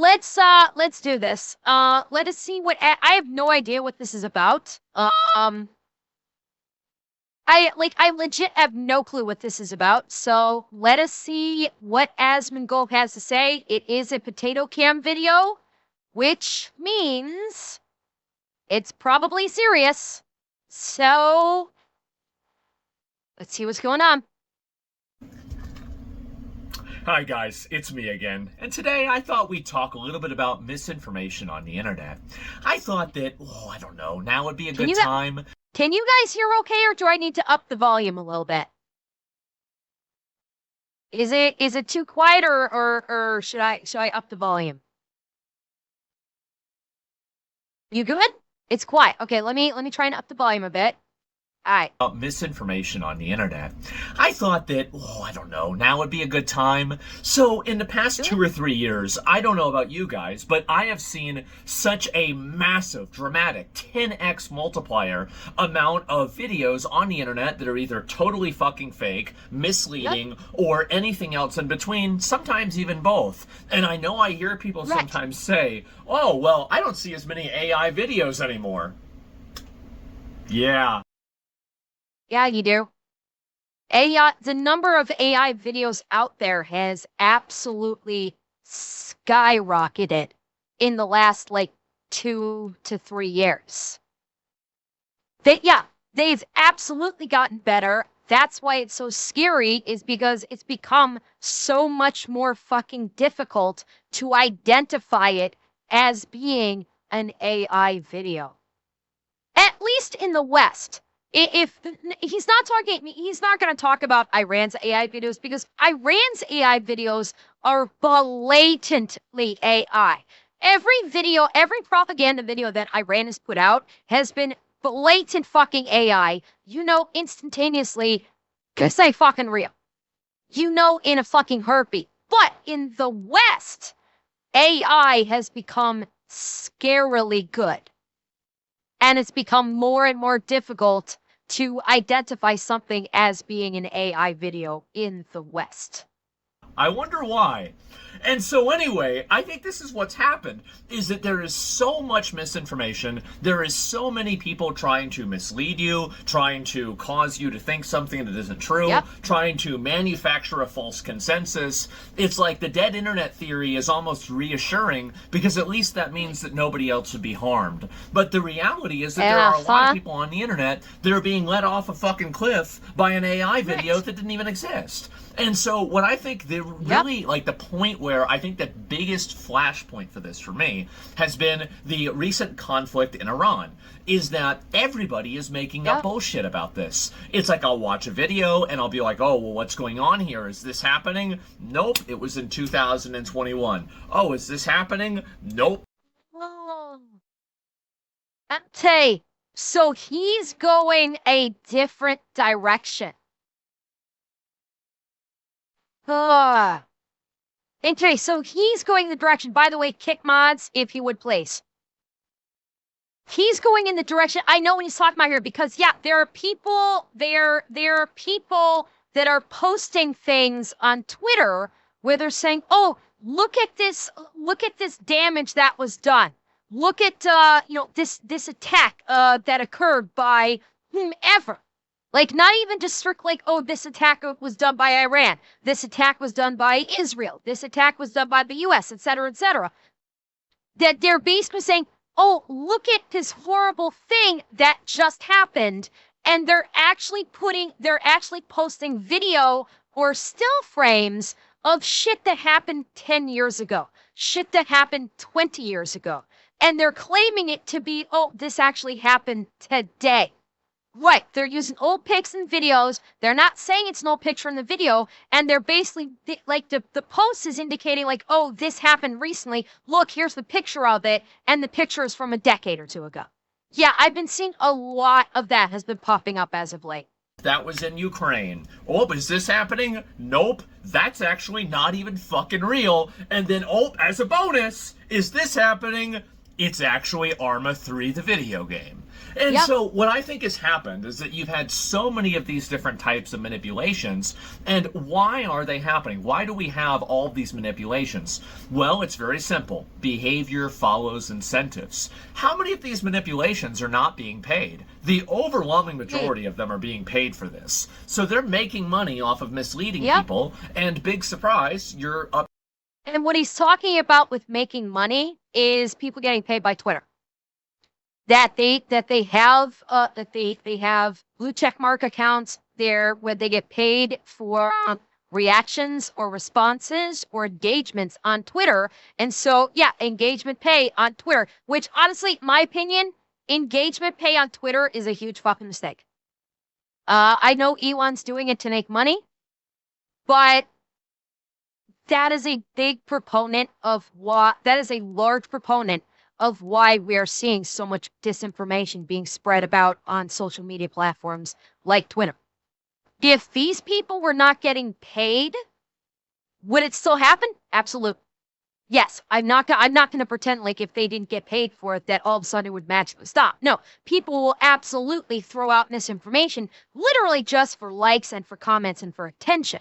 let's do this. Let us see what I have no idea what this is about. I legit have no clue what this is about. So let us see what Asmongold has to say. It is a potato cam video, which means it's probably serious. So let's see what's going on. Hi guys, it's me again, and today I thought we'd talk a little bit about misinformation on the internet. I thought that, I don't know, now would be a good time. Can you guys hear okay, or do I need to up the volume a little bit? Is it too quiet, or should I up the volume? You good? It's quiet. Okay, let me try and up the volume a bit. All right. Misinformation on the internet. I thought that, I don't know, now would be a good time. So in the past 2 or 3 years, I don't know about you guys, but I have seen such a massive, dramatic 10x multiplier amount of videos on the internet that are either totally fucking fake, misleading, or anything else in between, sometimes even both. And I know I hear people sometimes say, oh, well, I don't see as many AI videos anymore. Yeah. Yeah, you do. AI, the number of AI videos out there has absolutely skyrocketed in the last 2 to 3 years. They've absolutely gotten better. That's why it's so scary, is because it's become so much more fucking difficult to identify it as being an AI video. At least in the West. If he's not going to talk about Iran's AI videos, because Iran's AI videos are blatantly AI. Every propaganda video that Iran has put out has been blatant fucking AI. You know, instantaneously, because they fucking real. You know, in a fucking heartbeat. But in the West, AI has become scarily good. And it's become more and more difficult to identify something as being an AI video in the West. I wonder why. And so anyway, I think this is what's happened, is that there is so much misinformation. There is so many people trying to mislead you, trying to cause you to think something that isn't true, trying to manufacture a false consensus. It's like the dead internet theory is almost reassuring, because at least that means that nobody else would be harmed. But the reality is that there are a lot of people on the internet that are being let off a fucking cliff by an AI video that didn't even exist. And so what I think the really, the point where I think the biggest flashpoint for this, for me, has been the recent conflict in Iran, is that everybody is making up bullshit about this. It's like I'll watch a video and I'll be like, oh, well, what's going on here? Is this happening? Nope, it was in 2021. Oh, is this happening? Nope. Oh. Okay, so he's going a different direction. Okay, so he's going the direction. By the way, kick mods, if you would, please. He's going in the direction. I know what he's talking about here, because there are people that are posting things on Twitter where they're saying, "Oh, look at this damage that was done. Look at this attack that occurred by whomever." Not even just strict, oh, this attack was done by Iran. This attack was done by Israel. This attack was done by the U.S., etc., etc. That they're basically saying, oh, look at this horrible thing that just happened. And they're actually posting video or still frames of shit that happened 10 years ago. Shit that happened 20 years ago. And they're claiming it to be, oh, this actually happened today. Right, they're using old pics and videos. They're not saying it's an old picture in the video, and they're basically, the post is indicating, oh, this happened recently. Look, here's the picture of it, and the picture is from a decade or two ago. Yeah, I've been seeing a lot of that has been popping up as of late. That was in Ukraine. Oh, is this happening? Nope, that's actually not even fucking real. And then, oh, as a bonus, is this happening? It's actually Arma 3, the video game. And Yep. so, what I think has happened is that you've had so many of these different types of manipulations. And why are they happening? Why do we have all of these manipulations? Well, it's very simple. Behavior follows incentives. How many of these manipulations are not being paid? The overwhelming majority of them are being paid for this. So, they're making money off of misleading Yep. people. And big surprise, you're up. And what he's talking about with making money is people getting paid by Twitter. That they have blue check mark accounts there where they get paid for reactions or responses or engagements on Twitter. And so, yeah, engagement pay on Twitter, which honestly, my opinion, engagement pay on Twitter is a huge fucking mistake. I know Elon's doing it to make money, but that is a big proponent of that is a large proponent of why we are seeing so much disinformation being spread about on social media platforms like Twitter. If these people were not getting paid, would it still happen? Absolutely. Yes, I'm not going to pretend like if they didn't get paid for it, that all of a sudden it would magically stop. No, people will absolutely throw out misinformation, literally just for likes and for comments and for attention.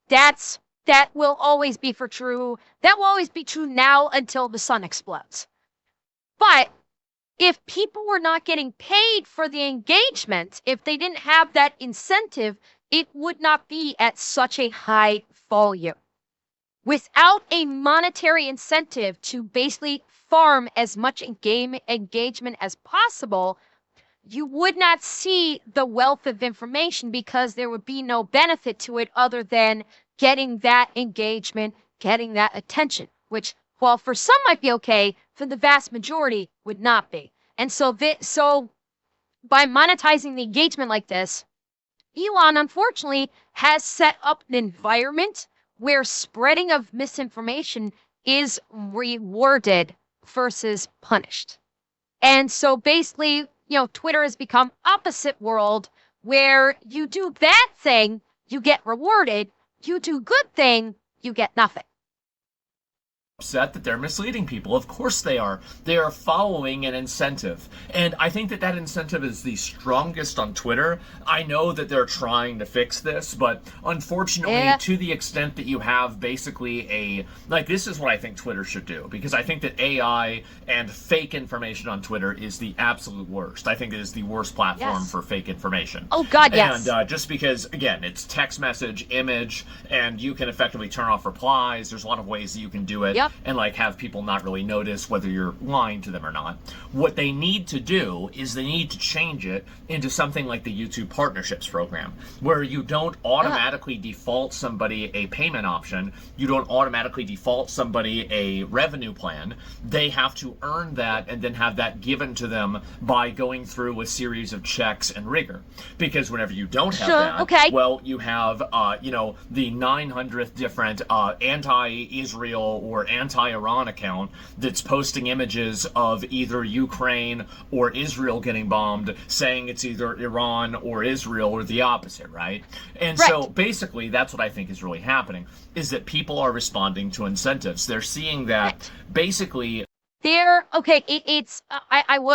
That will always be true. That will always be true now until the sun explodes. But if people were not getting paid for the engagement, if they didn't have that incentive, it would not be at such a high volume. Without a monetary incentive to basically farm as much engagement as possible, you would not see the wealth of information because there would be no benefit to it other than getting that engagement, getting that attention, which, while for some might be okay, for the vast majority would not be. And so by monetizing the engagement like this, Elon, unfortunately, has set up an environment where spreading of misinformation is rewarded versus punished. And so basically, Twitter has become opposite world where you do bad thing, you get rewarded. You do good thing, you get nothing. Upset that they're misleading people. Of course they are. They are following an incentive. And I think that incentive is the strongest on Twitter. I know that they're trying to fix this, but unfortunately, to the extent that you have basically this is what I think Twitter should do, because I think that AI and fake information on Twitter is the absolute worst. I think it is the worst platform for fake information. Oh, God, yes. And just because, again, it's text message, image, and you can effectively turn off replies. There's a lot of ways that you can do it. Yep. And have people not really notice whether you're lying to them or not. What they need to do is they need to change it into something like the YouTube Partnerships Program, where you don't automatically default somebody a payment option. You don't automatically default somebody a revenue plan. They have to earn that and then have that given to them by going through a series of checks and rigor. Because whenever you don't have that, well, you have, the 900th different anti-Israel or anti-Iran account that's posting images of either Ukraine or Israel getting bombed, saying it's either Iran or Israel or the opposite, right? And so basically that's what I think is really happening, is that people are responding to incentives. They're seeing that basically I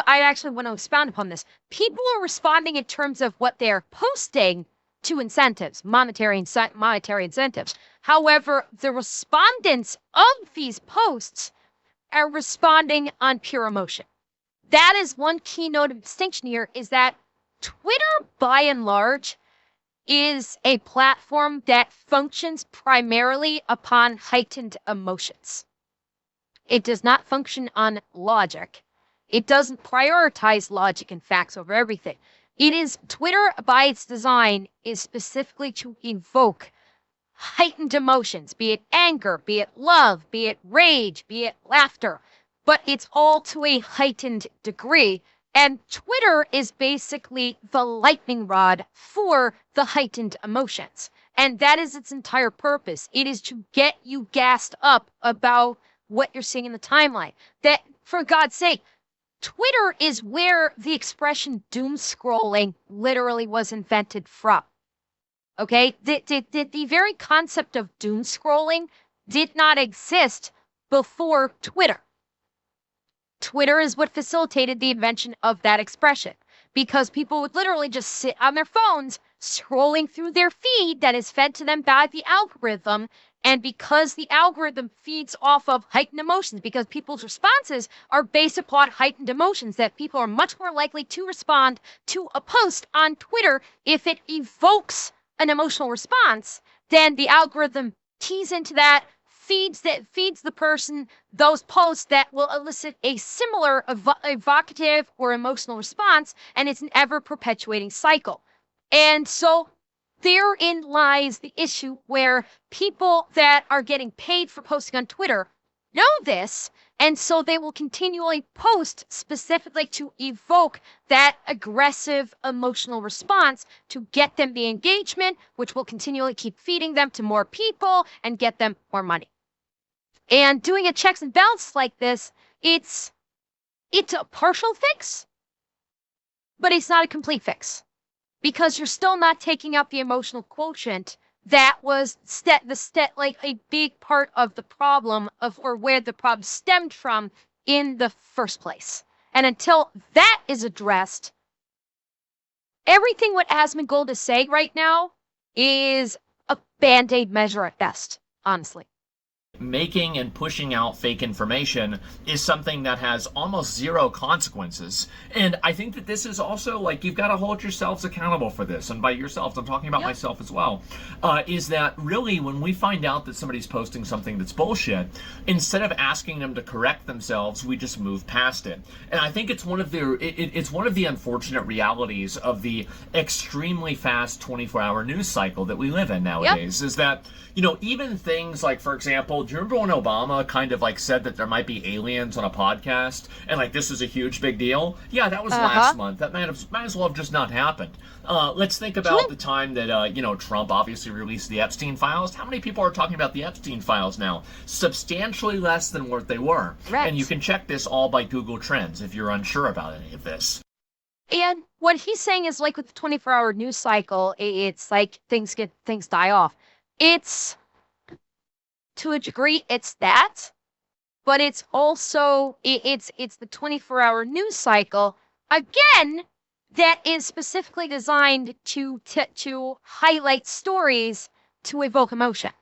actually want to expound upon this. People are responding in terms of what they're posting to incentives, monetary incentives. However, the respondents of these posts are responding on pure emotion. That is one keynote of distinction here, is that Twitter, by and large, is a platform that functions primarily upon heightened emotions. It does not function on logic. It doesn't prioritize logic and facts over everything. Twitter, by its design, is specifically to evoke heightened emotions, be it anger, be it love, be it rage, be it laughter, but it's all to a heightened degree. And Twitter is basically the lightning rod for the heightened emotions. And that is its entire purpose. It is to get you gassed up about what you're seeing in the timeline. That, for God's sake, Twitter is where the expression doom scrolling literally was invented from. Okay? The very concept of doom scrolling did not exist before Twitter. Twitter is what facilitated the invention of that expression because people would literally just sit on their phones scrolling through their feed that is fed to them by the algorithm. And because the algorithm feeds off of heightened emotions, because people's responses are based upon heightened emotions, that people are much more likely to respond to a post on Twitter if it evokes an emotional response, then the algorithm keys into that, feeds the person those posts that will elicit a similar evocative or emotional response, and it's an ever perpetuating cycle. And so therein lies the issue where people that are getting paid for posting on Twitter know this, and so they will continually post specifically to evoke that aggressive emotional response to get them the engagement, which will continually keep feeding them to more people and get them more money. And doing a checks and balances like this, it's a partial fix, but it's not a complete fix. Because you're still not taking out the emotional quotient that was like a big part of the problem or where the problem stemmed from in the first place. And until that is addressed, everything what Asmongold is saying right now is a band-aid measure at best, honestly. Making and pushing out fake information is something that has almost zero consequences. And I think that this is also like, you've got to hold yourselves accountable for this. And by yourselves, I'm talking about myself as well. Is that really when we find out that somebody's posting something that's bullshit, instead of asking them to correct themselves, we just move past it. And I think it's one of the unfortunate realities of the extremely fast 24-hour news cycle that we live in nowadays, is that, even things like, for example, do you remember when Obama kind of like said that there might be aliens on a podcast and like this is a huge big deal? Yeah, that was last month. That might as well have just not happened. Let's think about the time that Trump obviously released the Epstein files. How many people are talking about the Epstein files now? Substantially less than what they were. Right. And you can check this all by Google Trends if you're unsure about any of this. And what he's saying is like with the 24-hour news cycle, it's like things die off. It's, to a degree, it's that, but it's also, it's the 24-hour news cycle, again, that is specifically designed to highlight stories to evoke emotion.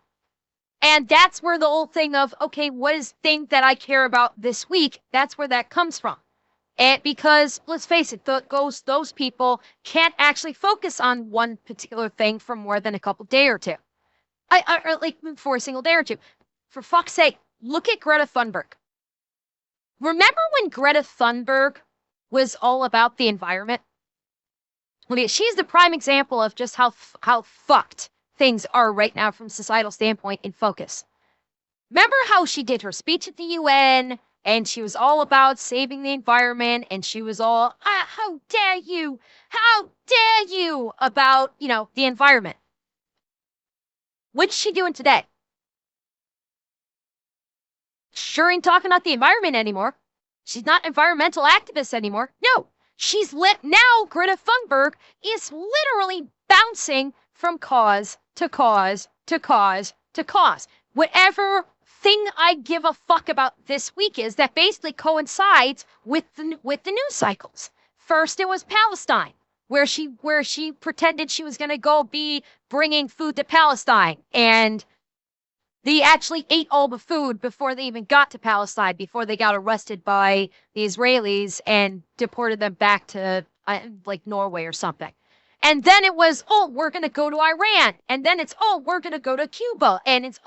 And that's where the whole thing of, okay, what is the thing that I care about this week? That's where that comes from. And because, let's face it, those people can't actually focus on one particular thing for more than a couple day or two. Or like for a single day or two. For fuck's sake, look at Greta Thunberg. Remember when Greta Thunberg was all about the environment? Okay, she's the prime example of just how fucked things are right now from a societal standpoint in focus. Remember how she did her speech at the UN, and she was all about saving the environment, and she was all, how dare you about, the environment. What's she doing today? Sure ain't talking about the environment anymore. She's not an environmental activist anymore. No, now Greta Thunberg is literally bouncing from cause to cause to cause to cause. Whatever thing I give a fuck about this week is that basically coincides with the news cycles. First, it was Palestine, where she pretended she was going to go be bringing food to Palestine, and they actually ate all the food before they even got to Palestine, before they got arrested by the Israelis and deported them back to like Norway or something. And then it was, we're going to go to Iran. And then it's, we're going to go to Cuba. And it's,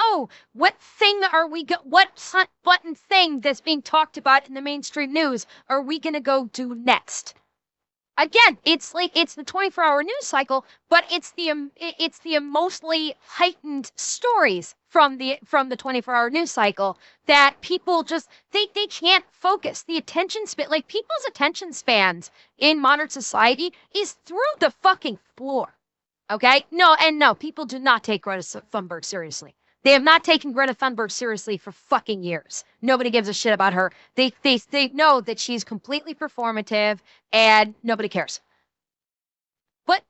what thing what hot button thing that's being talked about in the mainstream news are we going to go do next? Again, it's the 24-hour news cycle, but it's the mostly heightened stories from the 24-hour news cycle that people just, they can't focus. The attention span, like people's attention spans in modern society is through the fucking floor. Okay? No, people do not take Greta Thunberg seriously. They have not taken Greta Thunberg seriously for fucking years. Nobody gives a shit about her. They know that she's completely performative and nobody cares. But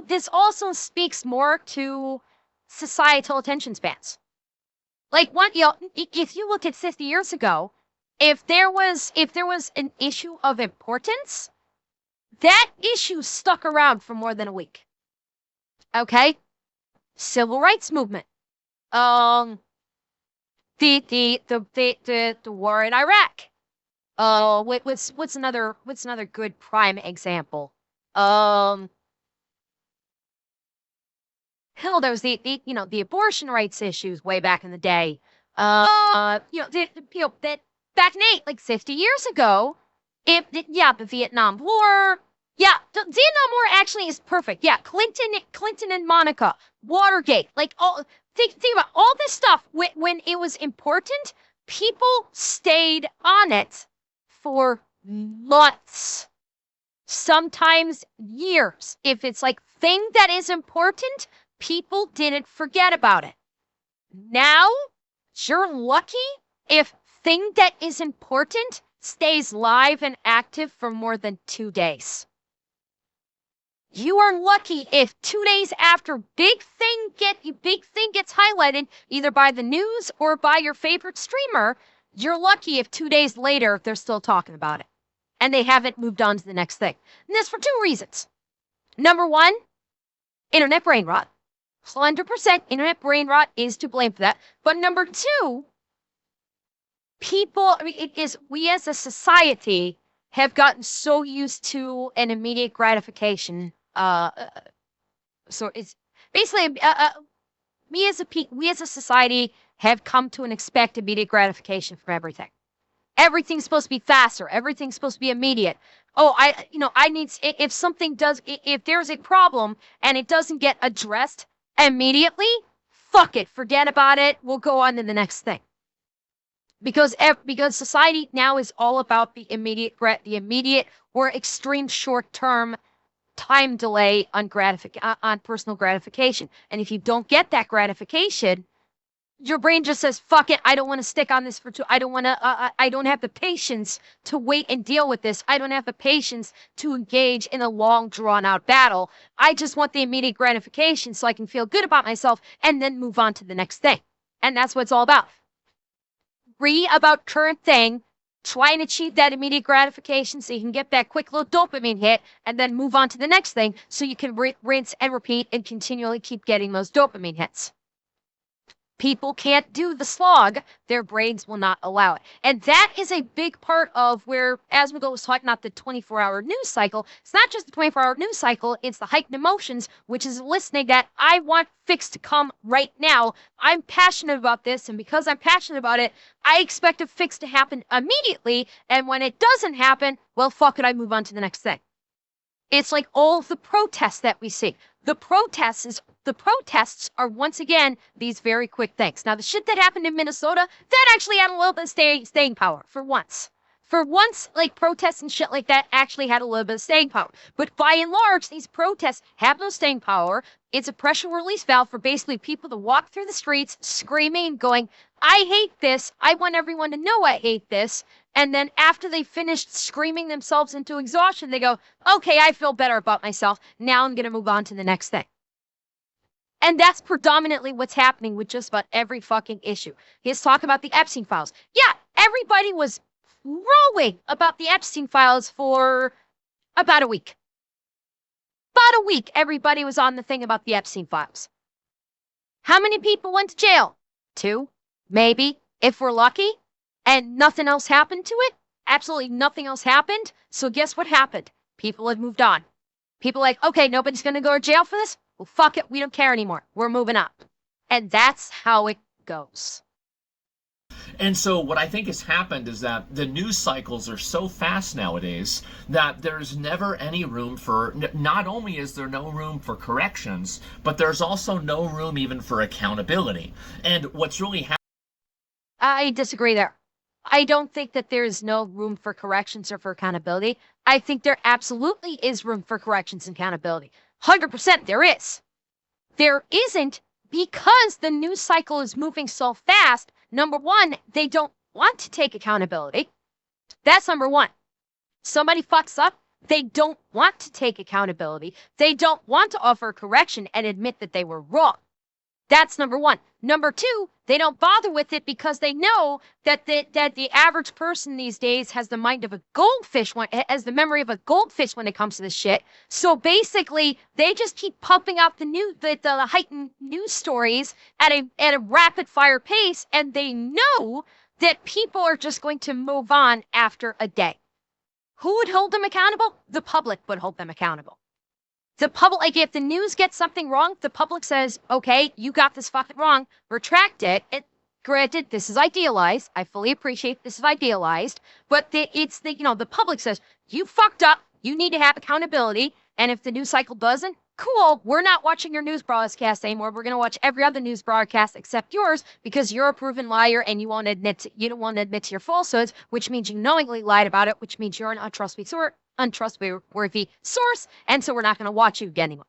this also speaks more to societal attention spans. Like if you look at 50 years ago, If there was an issue of importance, that issue stuck around for more than a week. Okay? Civil rights movement. Um, the war in Iraq. What's another good prime example? Um, Hell, there was the abortion rights issues way back in the day. That back in like 50 years ago, the Vietnam War. Yeah, the Vietnam War actually is perfect. Yeah, Clinton and Monica, Watergate, like all think about all this stuff when it was important, people stayed on it for months, sometimes years. If it's like thing that is important, people didn't forget about it. Now, you're lucky if thing that is important stays live and active for more than 2 days. You are lucky if 2 days after big thing gets highlighted either by the news or by your favorite streamer, you're lucky if 2 days later they're still talking about it and they haven't moved on to the next thing. And this for two reasons. Number one, internet brain rot. 100% internet brain rot is to blame for that. But number two, we as a society have gotten so used to an immediate gratification. So it's basically we as a society have come to expect immediate gratification from everything. Everything's supposed to be faster. Everything's supposed to be immediate. Oh, if there's a problem and it doesn't get addressed immediately, fuck it, forget about it. We'll go on to the next thing. Because society now is all about the immediate or extreme short-term time delay on personal gratification. And if you don't get that gratification, your brain just says, fuck it, I don't want to stick on this for I don't have the patience to wait and deal with this. I don't have the patience to engage in a long, drawn-out battle. I just want the immediate gratification so I can feel good about myself and then move on to the next thing. And that's what it's all about. About current thing, try and achieve that immediate gratification so you can get that quick little dopamine hit and then move on to the next thing so you can rinse and repeat and continually keep getting those dopamine hits. People can't do the slog. Their brains will not allow it. And that is a big part of where, as Miguel was talking about the 24-hour news cycle, it's not just the 24-hour news cycle, it's the heightened emotions, which is listening that I want fix to come right now. I'm passionate about this, and because I'm passionate about it, I expect a fix to happen immediately, and when it doesn't happen, well, fuck it, I move on to the next thing. It's like all the protests that we see. The protests are once again these very quick things. Now, the shit that happened in Minnesota, that actually had a little bit of staying power for once. For once, like protests and shit like that actually had a little bit of staying power. But by and large, these protests have no staying power. It's a pressure release valve for basically people to walk through the streets screaming, going, I hate this. I want everyone to know I hate this. And then after they finished screaming themselves into exhaustion, they go, okay, I feel better about myself. Now I'm going to move on to the next thing. And that's predominantly what's happening with just about every fucking issue. He's talking about the Epstein files. Yeah, everybody was rowing about the Epstein files for about a week. About a week, everybody was on the thing about the Epstein files. How many people went to jail? 2, maybe, if we're lucky. And nothing else happened to it? Absolutely nothing else happened. So guess what happened? People have moved on. People are like, okay, nobody's going to go to jail for this? Well, fuck it. We don't care anymore. We're moving up. And that's how it goes. And so what I think has happened is that the news cycles are so fast nowadays that there's never any room for, not only is there no room for corrections, but there's also no room even for accountability. And what's really happening... I disagree there. I don't think that there's no room for corrections or for accountability. I think there absolutely is room for corrections and accountability. 100% there is. There isn't because the news cycle is moving so fast. Number one, they don't want to take accountability. That's number one. Somebody fucks up, they don't want to take accountability. They don't want to offer correction and admit that they were wrong. That's number one. Number two, they don't bother with it because they know that the average person these days has the mind of a goldfish, has the memory of a goldfish when it comes to this shit. So basically, they just keep pumping out the heightened news stories at a rapid fire pace, and they know that people are just going to move on after a day. Who would hold them accountable? The public would hold them accountable. The public, like if the news gets something wrong, the public says, okay, you got this fucking wrong, retract it. Granted, this is idealized. I fully appreciate this is idealized, but the public says, you fucked up. You need to have accountability. And if the news cycle doesn't, cool, we're not watching your news broadcast anymore. We're going to watch every other news broadcast except yours because you're a proven liar and you don't want to admit to your falsehoods, which means you knowingly lied about it, which means you're an untrustworthy source, and so we're not going to watch you again anymore.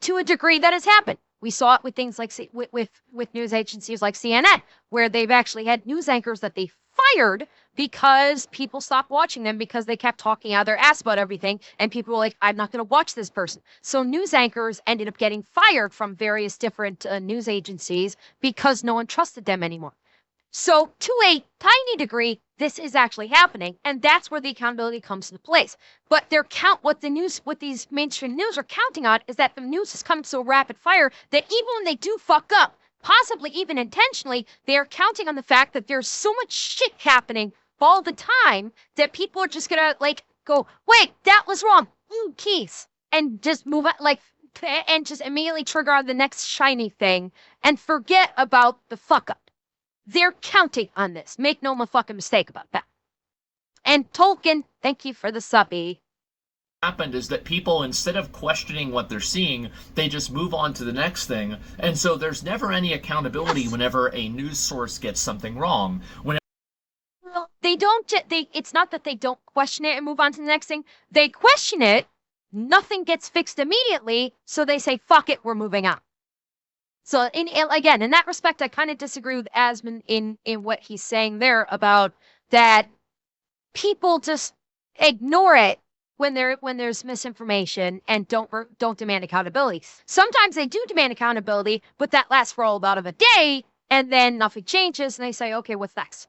To a degree, that has happened. We saw it with things like with news agencies like CNN, where they've actually had news anchors that they fired because people stopped watching them because they kept talking out of their ass about everything, and people were like, I'm not going to watch this person. So news anchors ended up getting fired from various different news agencies because no one trusted them anymore. So to a tiny degree, this is actually happening, and that's where the accountability comes into place. But what these mainstream news are counting on is that the news has come so rapid fire that even when they do fuck up, possibly even intentionally, they are counting on the fact that there's so much shit happening all the time that people are just gonna go, wait, that was wrong. Ooh, keys. And just move on, and just immediately trigger on the next shiny thing and forget about the fuck up. They're counting on this. Make no fucking mistake about that. And Tolkien, thank you for the subby. Happened is that people, instead of questioning what they're seeing, they just move on to the next thing. And so there's never any accountability whenever a news source gets something wrong. Well, it's not that they don't question it and move on to the next thing. They question it, nothing gets fixed immediately, so they say, fuck it, we're moving on. So in that respect, I kind of disagree with Asman in what he's saying there about that people just ignore it when there's misinformation and don't demand accountability. Sometimes they do demand accountability, but that lasts for about a day, and then nothing changes, and they say, okay, what's next?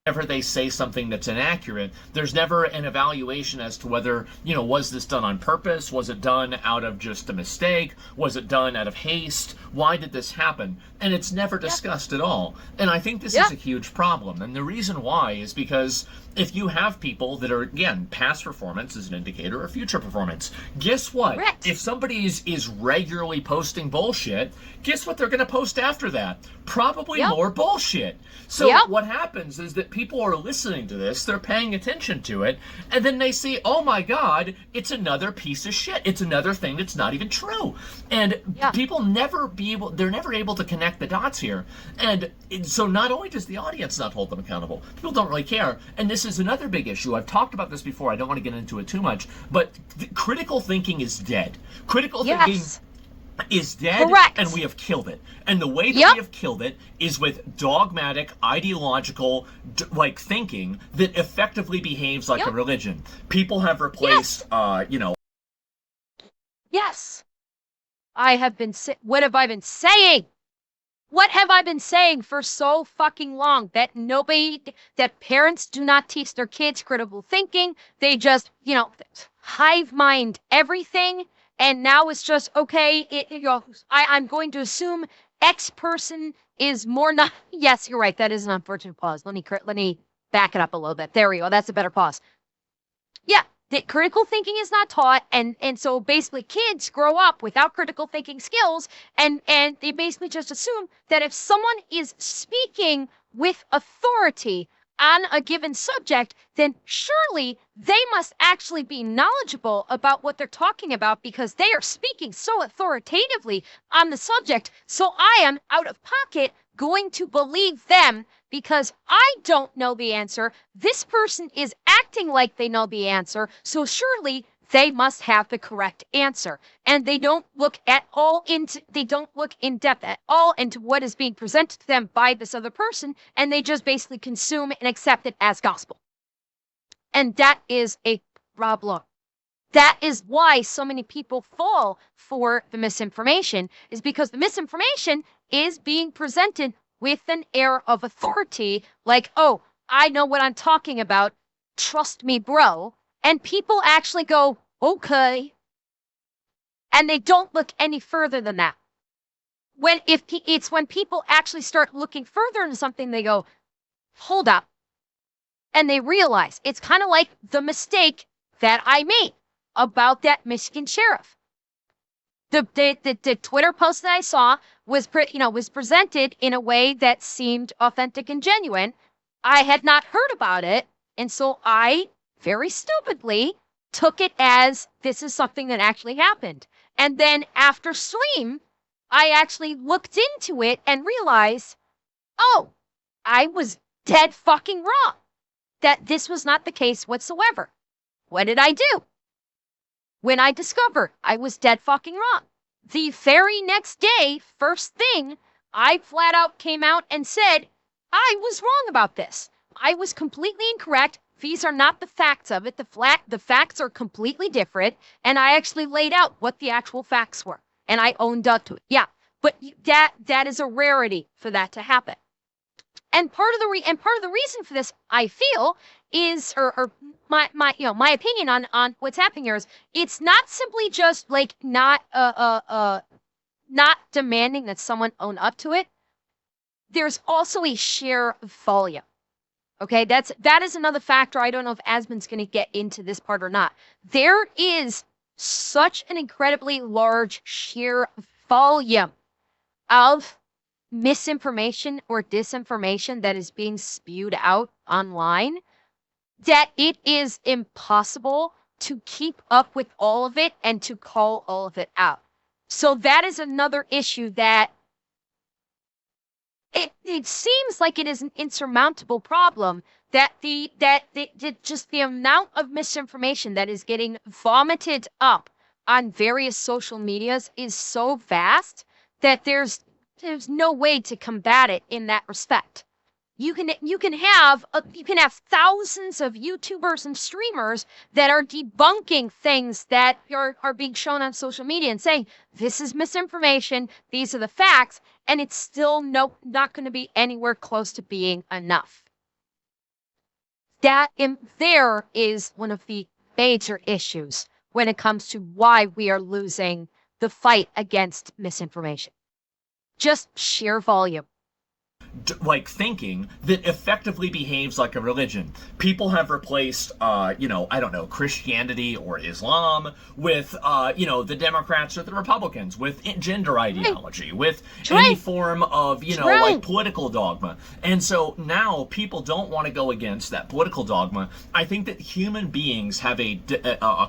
Whenever they say something that's inaccurate, there's never an evaluation as to whether, was this done on purpose? Was it done out of just a mistake? Was it done out of haste? Why did this happen? And it's never discussed at all. And I think this is a huge problem. And the reason why is because if you have people that are, again, past performance is an indicator of future performance. Guess what? Correct. If somebody is regularly posting bullshit, guess what they're going to post after that? Probably more bullshit. So what happens is that people are listening to this, they're paying attention to it, and then they see, oh my God, it's another piece of shit. It's another thing that's not even true. And people they're never able to connect the dots here. And so not only does the audience not hold them accountable, people don't really care. And this is another big issue. I've talked about this before. I don't want to get into it too much, but critical thinking is dead. Critical thinking is dead. Correct. And we have killed it. And the way that we have killed it is with dogmatic, ideological, thinking that effectively behaves like a religion. People have replaced, Yes. What have I been saying? What have I been saying for so fucking long? That parents do not teach their kids critical thinking. They just, hive mind everything. And now it's just, okay, I'm going to assume X person is more not. Yes, you're right. That is an unfortunate pause. Let me back it up a little bit. There we go. That's a better pause. Yeah, that critical thinking is not taught. And so basically kids grow up without critical thinking skills. And they basically just assume that if someone is speaking with authority on a given subject, then surely they must actually be knowledgeable about what they're talking about because they are speaking so authoritatively on the subject. So I am out of pocket going to believe them because I don't know the answer. This person is acting like they know the answer. So surely they must have the correct answer. And they don't look in depth at all into what is being presented to them by this other person, and they just basically consume and accept it as gospel. And that is a problem. That is why so many people fall for the misinformation, is because the misinformation is being presented with an air of authority, like, oh, I know what I'm talking about. Trust me, bro. And people actually go, okay. And they don't look any further than that. It's when people actually start looking further into something, they go, hold up. And they realize it's kind of like the mistake that I made about that Michigan sheriff. The Twitter post that I saw was presented in a way that seemed authentic and genuine. I had not heard about it, and so I very stupidly took it as this is something that actually happened. And then after stream, I actually looked into it and realized, oh, I was dead fucking wrong. That this was not the case whatsoever. What did I do? When I discovered I was dead fucking wrong. The very next day, first thing, I flat out came out and said, I was wrong about this. I was completely incorrect. These are not the facts of it. The facts are completely different. And I actually laid out what the actual facts were. And I owned up to it. Yeah, but that is a rarity for that to happen. And part of the reason for this, I feel, is or my opinion on what's happening here is it's not simply just like not demanding that someone own up to it. There's also a sheer volume. Okay, that is another factor. I don't know if Asmund's going to get into this part or not. There is such an incredibly large sheer volume of misinformation or disinformation that is being spewed out online that it is impossible to keep up with all of it and to call all of it out. So that is another issue that it seems like it is an insurmountable problem that just the amount of misinformation that is getting vomited up on various social medias is so vast that there's no way to combat it in that respect. You can have thousands of YouTubers and streamers that are debunking things that are being shown on social media and saying this is misinformation, these are the facts, and it's still not going to be anywhere close to being enough. There is one of the major issues when it comes to why we are losing the fight against misinformation. Just sheer volume. Like thinking that effectively behaves like a religion. People have replaced, I don't know, Christianity or Islam with, the Democrats or the Republicans, with gender ideology, with any form of, like political dogma. And so now people don't want to go against that political dogma. I think that human beings have a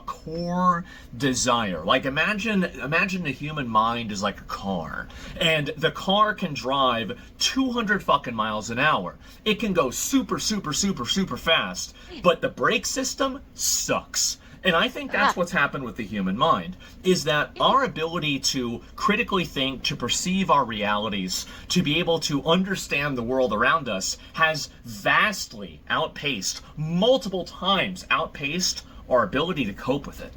core desire. Like imagine the human mind is like a car, and the car can drive 200 fucking miles an hour. It can go super fast, but the brake system sucks. And I think that's what's happened with the human mind, is that our ability to critically think, to perceive our realities, to be able to understand the world around us has vastly outpaced, multiple times outpaced our ability to cope with it,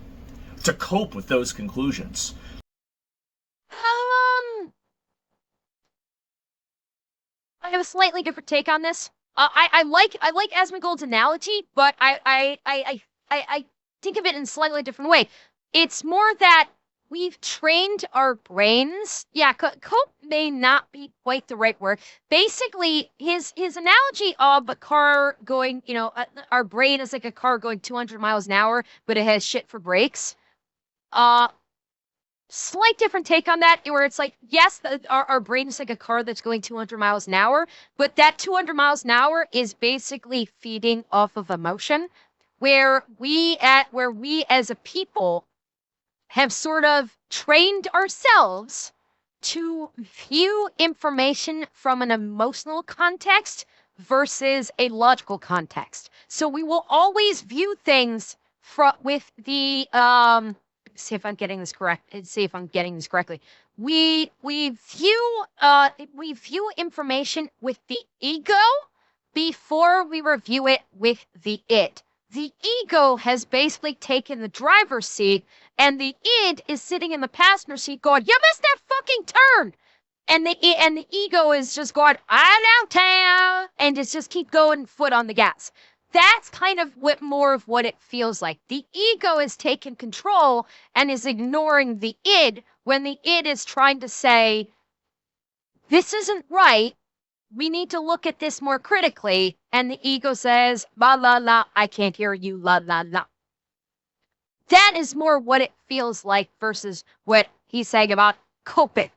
to cope with those conclusions. I have a slightly different take on this. I like Asmongold's analogy, but I think of it in a slightly different way. It's more that we've trained our brains. Yeah, cope may not be quite the right word. Basically, his analogy of a car going, our brain is like a car going 200 miles an hour, but it has shit for brakes. Slight different take on that, where it's like, yes, our brain is like a car that's going 200 miles an hour, but that 200 miles an hour is basically feeding off of emotion, where we as a people have sort of trained ourselves to view information from an emotional context versus a logical context. So we will always view things with the see if I'm getting this correctly. We view information with the ego before we review it with the id. the ego has basically taken the driver's seat, and the id is sitting in the passenger seat going, you missed that fucking turn. And the ego is just going, I don't care, and just keep going foot on the gas. That's kind of what more of what it feels like. The ego is taking control and is ignoring the id when the id is trying to say, this isn't right. We need to look at this more critically. And the ego says, la la la, I can't hear you, la la la. That is more what it feels like versus what he's saying about coping.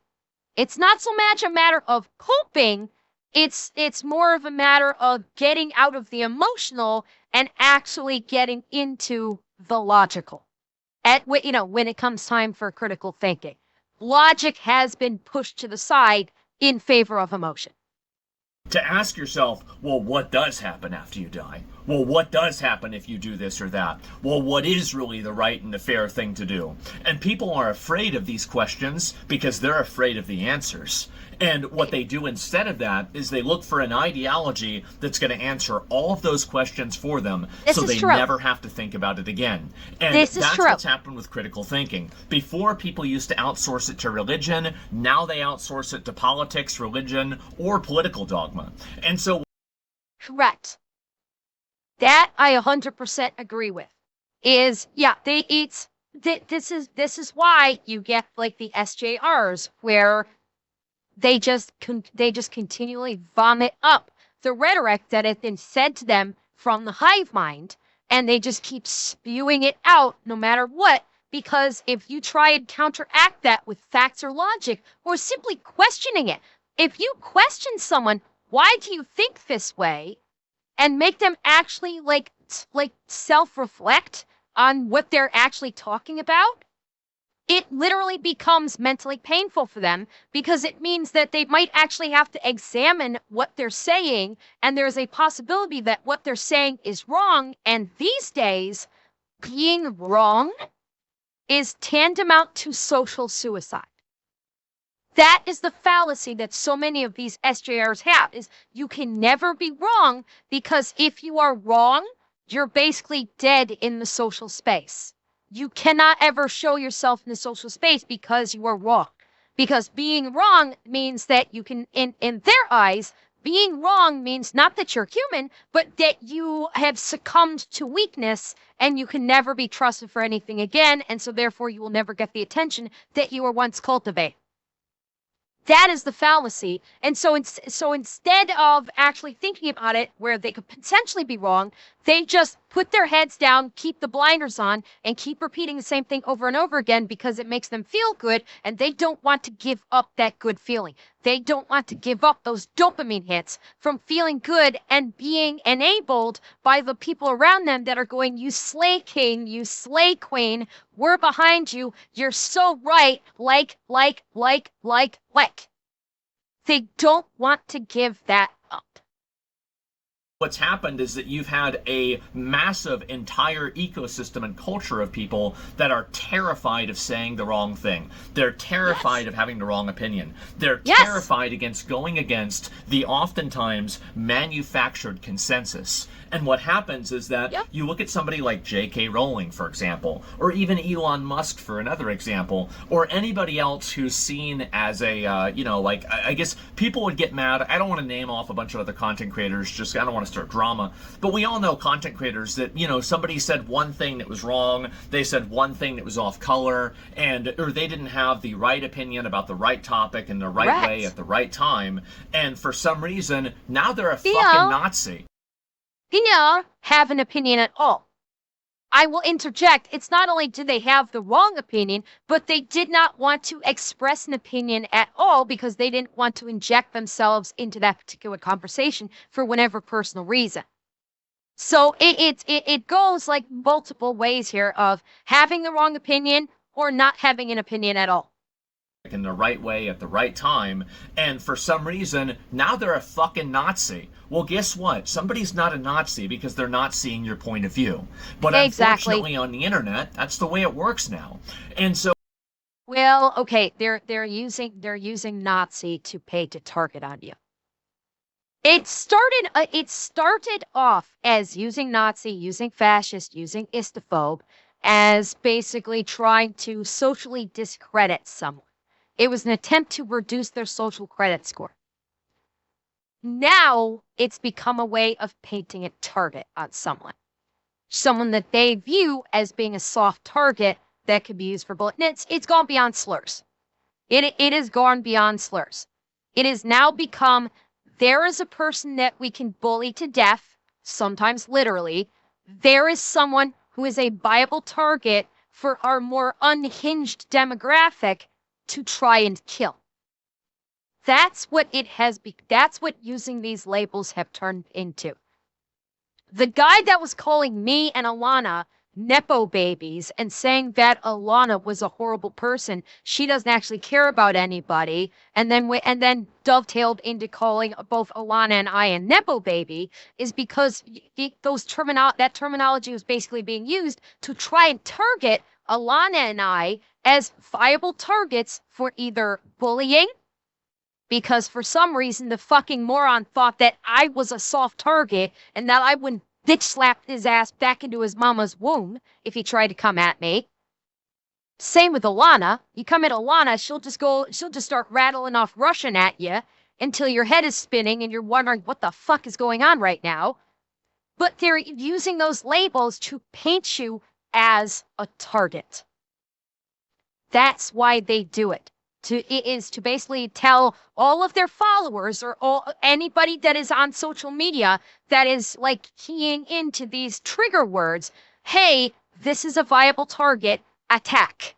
It's not so much a matter of coping, it's more of a matter of getting out of the emotional and actually getting into the logical. When it comes time for critical thinking, logic has been pushed to the side in favor of emotion. To ask yourself, well, what does happen after you die? Well, what does happen if you do this or that? Well, what is really the right and the fair thing to do? And people are afraid of these questions because they're afraid of the answers. And what they do instead of that is they look for an ideology that's going to answer all of those questions for them, so they never have to think about it again. And that's what's happened with critical thinking. Before, people used to outsource it to religion. Now they outsource it to politics, religion, or political dogma. And so... Correct. That I 100% agree with. This is why you get like the SJRs, where they just continually vomit up the rhetoric that has been said to them from the hive mind, and they just keep spewing it out no matter what, because if you try and counteract that with facts or logic, or simply questioning it, if you question someone, why do you think this way, and make them actually like self-reflect on what they're actually talking about, it literally becomes mentally painful for them, because it means that they might actually have to examine what they're saying, and there's a possibility that what they're saying is wrong. And these days, being wrong is tantamount to social suicide. That is the fallacy that so many of these SJRs have, is you can never be wrong, because if you are wrong, you're basically dead in the social space. You cannot ever show yourself in the social space because you are wrong. Because being wrong means that you can, in their eyes, being wrong means not that you're human, but that you have succumbed to weakness and you can never be trusted for anything again, and so therefore you will never get the attention that you were once cultivating. That is the fallacy. And so instead of actually thinking about it where they could potentially be wrong, they just put their heads down, keep the blinders on, and keep repeating the same thing over and over again because it makes them feel good, and they don't want to give up that good feeling. They don't want to give up those dopamine hits from feeling good and being enabled by the people around them that are going, you slay king, you slay queen, we're behind you, you're so right, like. They don't want to give that up. What's happened is that you've had a massive entire ecosystem and culture of people that are terrified of saying the wrong thing. They're terrified of having the wrong opinion. They're terrified against going against the oftentimes manufactured consensus. And what happens is that you look at somebody like J.K. Rowling, for example, or even Elon Musk, for another example, or anybody else who's seen as a, I guess people would get mad. I don't want to name off a bunch of other content creators, I don't want to start drama, but we all know content creators that, somebody said one thing that was wrong, they said one thing that was off color, or they didn't have the right opinion about the right topic in the right way at the right time, and for some reason, now they're a fucking Nazi. Have an opinion at all. I will interject. It's not only did they have the wrong opinion, but they did not want to express an opinion at all because they didn't want to inject themselves into that particular conversation for whatever personal reason. So it goes like multiple ways here of having the wrong opinion or not having an opinion at all. In the right way at the right time, and for some reason now they're a fucking Nazi. Well, guess what? Somebody's not a Nazi because they're not seeing your point of view. But unfortunately on the internet, that's the way it works now. And so, well, okay, they're using Nazi to pay to target on you. It started off as using Nazi, using fascist, using istophobe as basically trying to socially discredit someone. It was an attempt to reduce their social credit score. Now it's become a way of painting a target on someone that they view as being a soft target that could be used for bullet. And it's gone beyond slurs. It has gone beyond slurs. It has now become there is a person that we can bully to death, sometimes literally. There is someone who is a viable target for our more unhinged demographic to try and kill. That's what that's what using these labels have turned into. The guy that was calling me and Alana Nepo babies and saying that Alana was a horrible person, she doesn't actually care about anybody, and then dovetailed into calling both Alana and I a Nepo baby, is because that terminology was basically being used to try and target Alana and I as viable targets for either bullying, because for some reason the fucking moron thought that I was a soft target and that I would bitch slap his ass back into his mama's womb if he tried to come at me. Same with Alana. You come at Alana, she'll just start rattling off Russian at you until your head is spinning and you're wondering what the fuck is going on right now. But they're using those labels to paint you as a target. That's why they do it. It is to basically tell all of their followers or anybody that is on social media that is like keying into these trigger words, hey, this is a viable target, attack.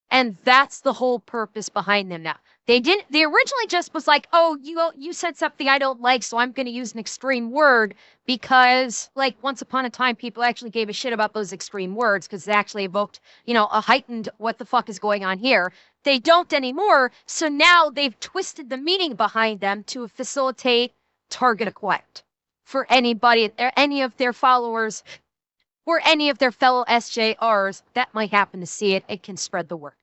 And that's the whole purpose behind them now. They originally just was like, oh, you said something I don't like, so I'm going to use an extreme word because, like, once upon a time, people actually gave a shit about those extreme words because it actually evoked, a heightened what the fuck is going on here. They don't anymore, so now they've twisted the meaning behind them to facilitate target acquired for anybody, any of their followers, or any of their fellow SJRs that might happen to see it and can spread the word.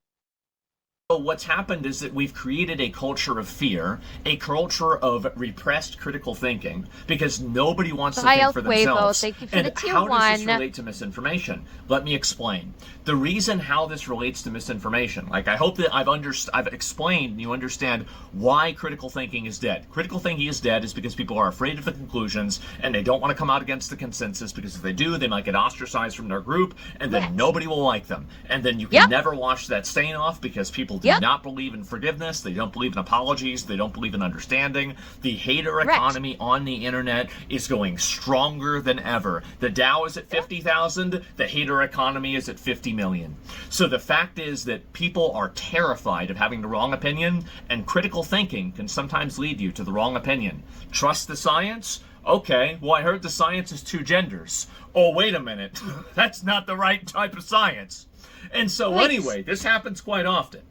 What's happened is that we've created a culture of fear, a culture of repressed critical thinking, because nobody wants to think for themselves. Thank you for and the tier how one. does this relate to misinformation? Let me explain. The reason how this relates to misinformation, like I hope that I've explained and you understand why critical thinking is dead. Critical thinking is dead is because people are afraid of the conclusions and they don't want to come out against the consensus, because if they do, they might get ostracized from their group and then nobody will like them. And then you can never wash that stain off because people do not believe in forgiveness. They don't believe in apologies. They don't believe in understanding. The hater economy on the internet is going stronger than ever. The Dow is at 50,000. The hater economy is at 50 million. So the fact is that people are terrified of having the wrong opinion, and critical thinking can sometimes lead you to the wrong opinion. Trust the science? Okay, well, I heard the science is two genders. Oh, wait a minute. That's not the right type of science. And so anyway, this happens quite often.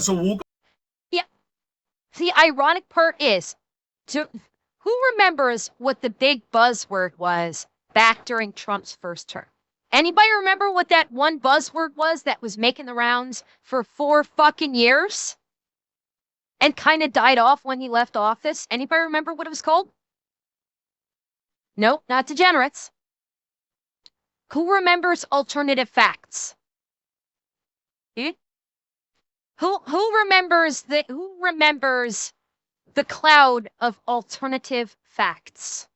So we'll go. Yeah. The ironic part is, who remembers what the big buzzword was back during Trump's first term? Anybody remember what that one buzzword was that was making the rounds for 4 fucking years? And kind of died off when he left office? Anybody remember what it was called? Nope, not degenerates. Who remembers alternative facts? Who remembers the cloud of alternative facts?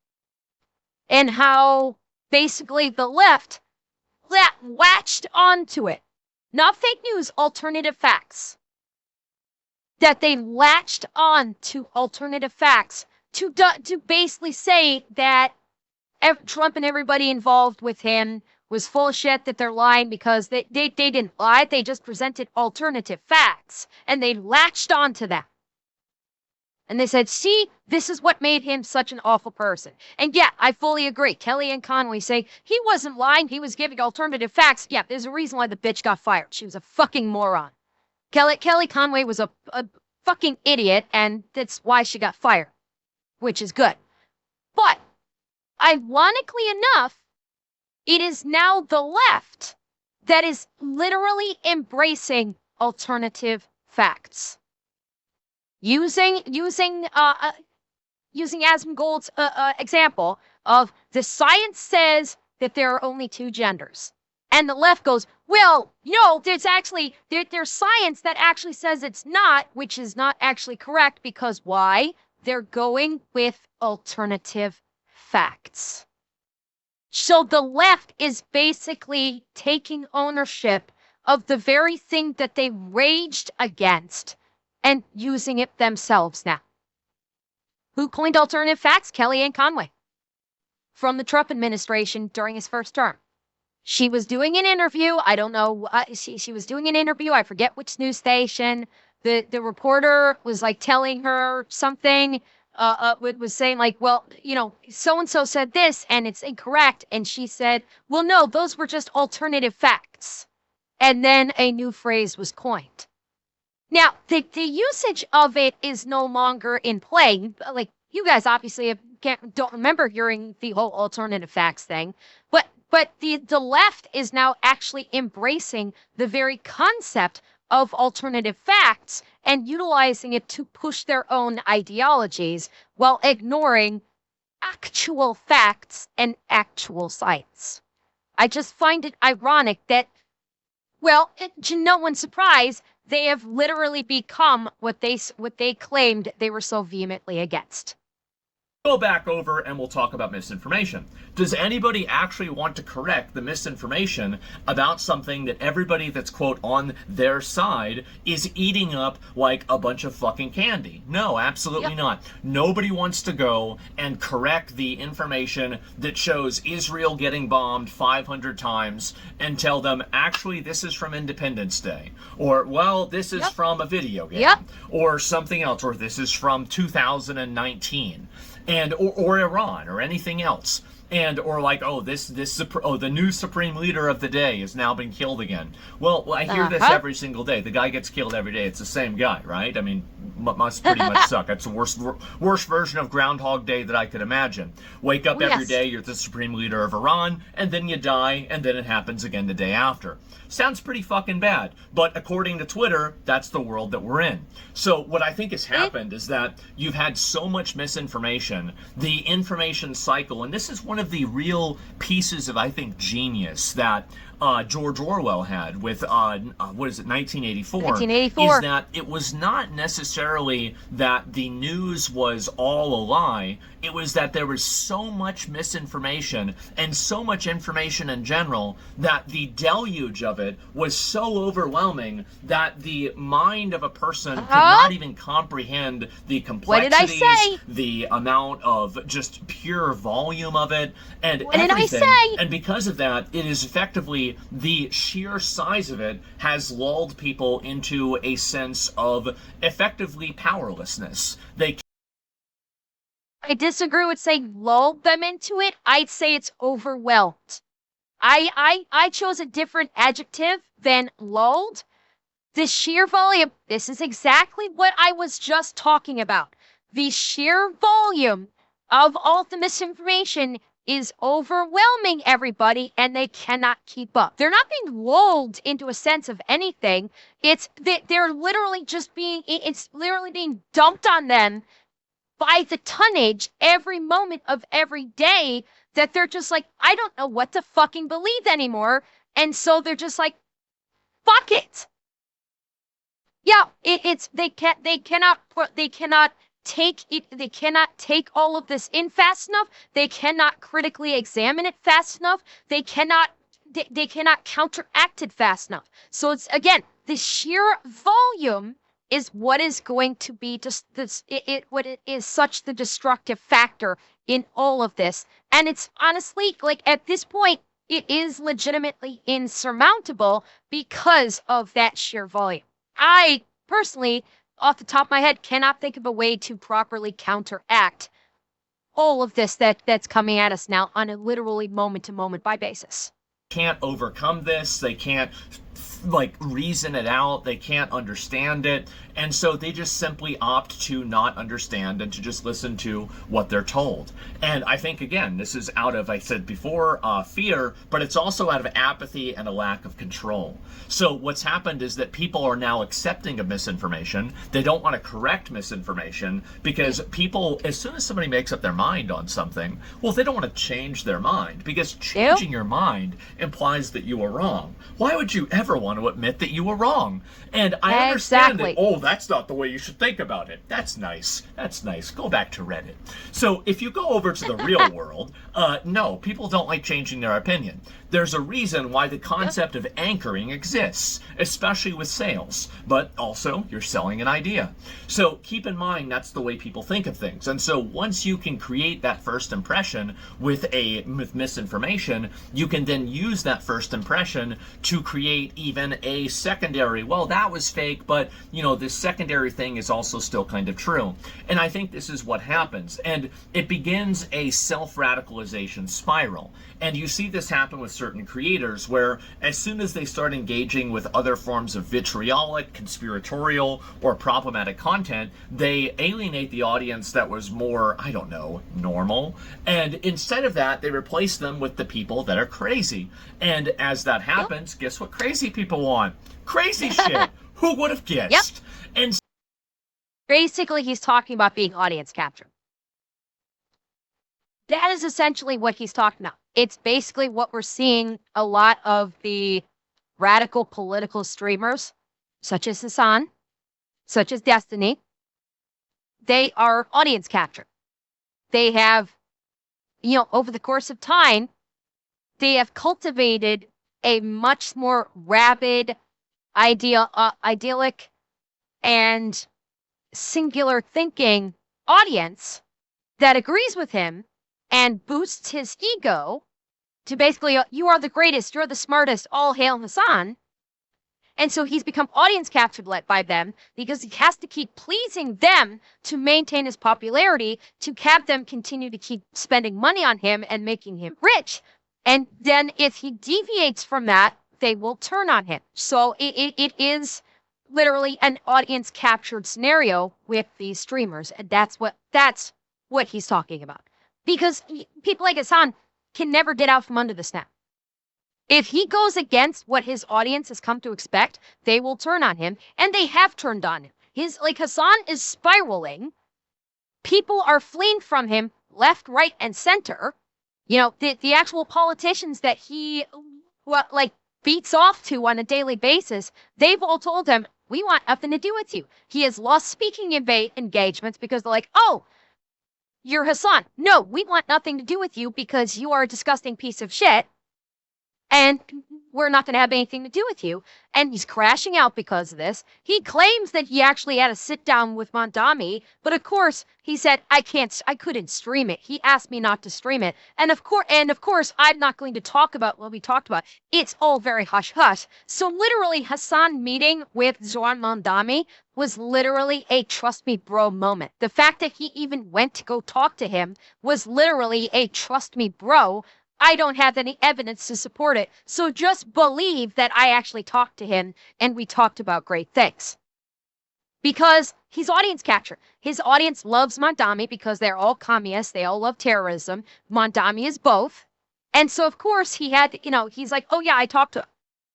And how basically the left latched onto it. Not fake news, alternative facts. That they latched on to alternative facts to basically say that Trump and everybody involved with him was full of shit, that they're lying because they didn't lie. They just presented alternative facts. And they latched onto that. And they said, see, this is what made him such an awful person. And yeah, I fully agree. Kellyanne Conway saying he wasn't lying. He was giving alternative facts. Yeah, there's a reason why the bitch got fired. She was a fucking moron. Kelly Conway was a fucking idiot, and that's why she got fired, which is good. But ironically enough, it is now the left that is literally embracing alternative facts. Using using Asmongold's example of the science says that there are only two genders. And the left goes, well, there's actually, there's science that actually says it's not, which is not actually correct because why? They're going with alternative facts. So the left is basically taking ownership of the very thing that they raged against and using it themselves now. Who coined alternative facts? Kellyanne Conway from the Trump administration during his first term. She was doing an interview. I don't know. She was doing an interview. I forget which news station. The reporter was like telling her something. Was saying like, well, so-and-so said this and it's incorrect. And she said, well, no, those were just alternative facts. And then a new phrase was coined. Now, the usage of it is no longer in play. Like, you guys obviously don't remember hearing the whole alternative facts thing, but the left is now actually embracing the very concept of alternative facts and utilizing it to push their own ideologies while ignoring actual facts and actual science. I just find it ironic that, well, to no one's surprise, they have literally become what they claimed they were so vehemently against. Go back over and we'll talk about misinformation. Does anybody actually want to correct the misinformation about something that everybody that's, quote, on their side is eating up like a bunch of fucking candy? No, absolutely not. Nobody wants to go and correct the information that shows Israel getting bombed 500 times and tell them, actually, this is from Independence Day. Or, well, this is from a video game. Or something else. Or this is from 2019. And or Iran or anything else, and or like, oh, the new supreme leader of the day has now been killed again. Well, I hear this every single day. The guy gets killed every day. It's the same guy, right? I mean, must pretty much suck. That's the worst version of Groundhog Day that I could imagine. Wake up every day, you're the supreme leader of Iran, and then you die, and then it happens again the day after. Sounds pretty fucking bad, but according to Twitter, that's the world that we're in. So what I think has happened is that you've had so much misinformation, the information cycle, and this is one of the real pieces of, I think, genius that George Orwell had with, 1984, 1984, is that it was not necessarily that the news was all a lie, it was that there was so much misinformation and so much information in general that the deluge of it was so overwhelming that the mind of a person could not even comprehend the complexities, the amount of just pure volume of it, and everything. And because of that, it is effectively the sheer size of it has lulled people into a sense of effectively powerlessness. I disagree with saying lulled them into it. I'd say it's overwhelmed. I chose a different adjective than lulled. The sheer volume, this is exactly what I was just talking about. The sheer volume of all the misinformation is overwhelming everybody and they cannot keep up. They're not being lulled into a sense of anything. They're literally it's literally being dumped on them by the tonnage every moment of every day that they're just like, I don't know what to fucking believe anymore. And so they're just like, fuck it. Yeah, they cannot take all of this in fast enough. They cannot critically examine it fast enough. They cannot counteract it fast enough. So it's, again, the sheer volume is what is going to be just what it is such the destructive factor in all of this. And it's honestly, like, at this point, it is legitimately insurmountable because of that sheer volume. I personally, off the top of my head, cannot think of a way to properly counteract all of this that's coming at us now on a literally moment-to-moment by basis. Can't overcome this. They can't like reason it out. They can't understand it. And so they just simply opt to not understand and to just listen to what they're told. And I think, again, this is out of, I said before, fear, but it's also out of apathy and a lack of control. So what's happened is that people are now accepting of misinformation. They don't want to correct misinformation because people, as soon as somebody makes up their mind on something, well, they don't want to change their mind, because changing your mind implies that you are wrong. Why would you ever want to admit that you were wrong? And I understand that, oh, that's not the way you should think about it. That's nice. That's nice. Go back to Reddit. So if you go over to the real world, no, people don't like changing their opinion. There's a reason why the concept of anchoring exists, especially with sales, but also you're selling an idea. So keep in mind that's the way people think of things. And so once you can create that first impression with misinformation, you can then use that first impression to create even a secondary, well, that was fake, but this secondary thing is also still kind of true. And I think this is what happens. And it begins a self-radicalization spiral. And you see this happen with certain creators where as soon as they start engaging with other forms of vitriolic, conspiratorial, or problematic content, they alienate the audience that was more, I don't know, normal. And instead of that, they replace them with the people that are crazy. And as that happens, guess what crazy people want? Crazy shit. Who would have guessed? And basically, he's talking about being audience captured. That is essentially what he's talking about. It's basically what we're seeing a lot of the radical political streamers, such as Hassan, such as Destiny. They are audience captured. They have, over the course of time, they have cultivated a much more rabid, idyllic, and singular thinking audience that agrees with him and boosts his ego to basically, you are the greatest, you're the smartest, all hail Hassan. And so he's become audience captured by them because he has to keep pleasing them to maintain his popularity, to have them continue to keep spending money on him and making him rich. And then if he deviates from that, they will turn on him. So it is literally an audience captured scenario with these streamers. And that's what he's talking about. Because people like Hassan can never get out from under the snap. If he goes against what his audience has come to expect, they will turn on him, and they have turned on him. Hassan is spiraling. People are fleeing from him left, right, and center. The actual politicians that he beats off to on a daily basis, they've all told him, we want nothing to do with you. He has lost speaking engagements because they're like, oh, you're Hassan. No, we want nothing to do with you because you are a disgusting piece of shit. And we're not going to have anything to do with you. And he's crashing out because of this. He claims that he actually had a sit down with Mondami, but of course he said, I couldn't stream it. He asked me not to stream it. And of course, I'm not going to talk about what we talked about. It's all very hush hush. So literally Hassan meeting with Zoran Mondami was literally a trust me bro moment. The fact that he even went to go talk to him was literally a trust me bro. I don't have any evidence to support it. So just believe that I actually talked to him and we talked about great things. Because he's audience capture. His audience loves Mondami because they're all communists. They all love terrorism. Mondami is both. And so, of course, he had, he's like, oh, yeah, I talked to him.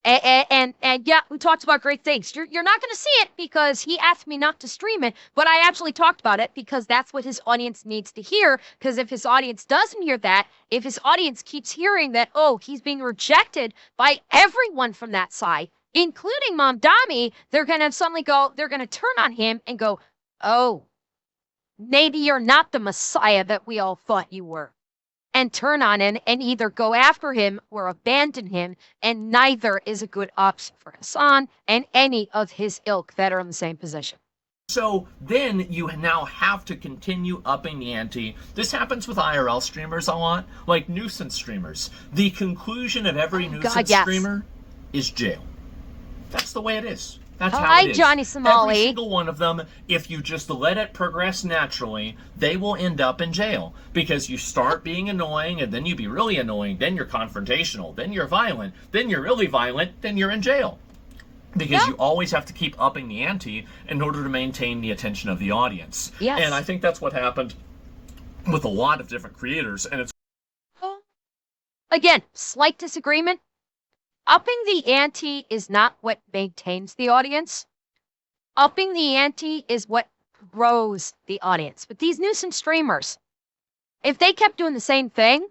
And yeah, we talked about great things. You're not going to see it because he asked me not to stream it, but I actually talked about it because that's what his audience needs to hear. Because if his audience doesn't hear that, if his audience keeps hearing that, oh, he's being rejected by everyone from that side, including Mondami, they're going to turn on him and go, oh, maybe you're not the Messiah that we all thought you were. And turn on him and either go after him or abandon him, and neither is a good option for Hassan and any of his ilk that are in the same position. So then you now have to continue upping the ante. This happens with IRL streamers a lot, like nuisance streamers. The conclusion of every nuisance streamer is jail. That's the way it is. That's how it is. Johnny Somali. Every single one of them, if you just let it progress naturally, they will end up in jail. Because you start being annoying, and then you be really annoying, then you're confrontational, then you're violent, then you're really violent, then you're in jail. because Yeah. you always have to keep upping the ante in order to maintain the attention of the audience. And I Yes. think that's what happened with a lot of different creators, and it's Well, again, slight disagreement. Upping the ante is not what maintains the audience. Upping the ante is what grows the audience. But these nuisance streamers, if they kept doing the same thing,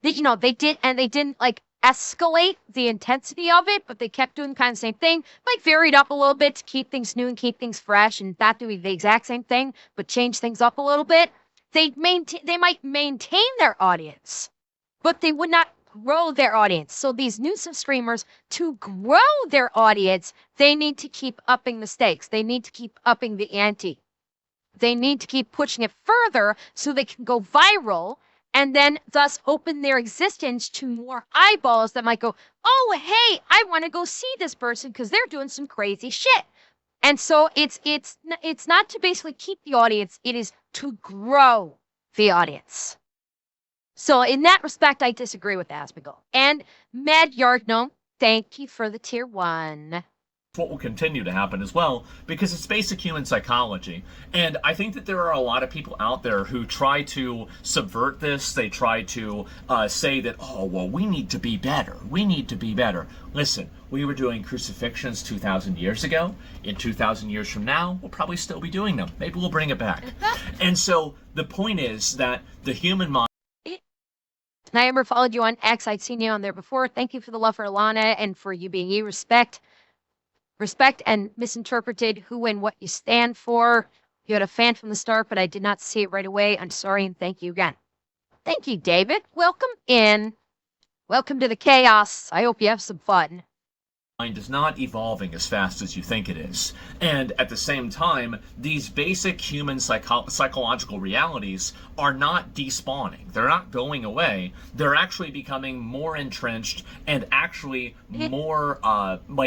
they didn't like escalate the intensity of it, but they kept doing kind of the same thing, like varied up a little bit to keep things new and keep things fresh and not doing the exact same thing, but change things up a little bit. They might maintain their audience, but they would not grow their audience. So these nuisance streamers, to grow their audience, they need to keep upping the stakes. They need to keep upping the ante. They need to keep pushing it further so they can go viral and then thus open their existence to more eyeballs that might go, oh, hey, I want to go see this person because they're doing some crazy shit. And so it's not to basically keep the audience, it is to grow the audience. So in that respect, I disagree with Asbigal. And Mad Yard Gnome, thank you for the tier 1. what will continue to happen as well, because it's basic human psychology. And I think that there are a lot of people out there who try to subvert this. They try to say that, oh, well, we need to be better. We need to be better. Listen, we were doing crucifixions 2,000 years ago. In 2,000 years from now, we'll probably still be doing them. Maybe we'll bring it back. And so the point is that the human mind. I ever followed you on X. I'd seen you on there before. Thank you for the love for Alana and for you being you. Respect and misinterpreted who and what you stand for. You had a fan from the start, but I did not see it right away. I'm sorry, and thank you again. Thank you, David. Welcome in. Welcome to the chaos. I hope you have some fun. Mind is not evolving as fast as you think it is. And at the same time, these basic human psychological realities are not despawning. They're not going away. They're actually becoming more entrenched and actually more,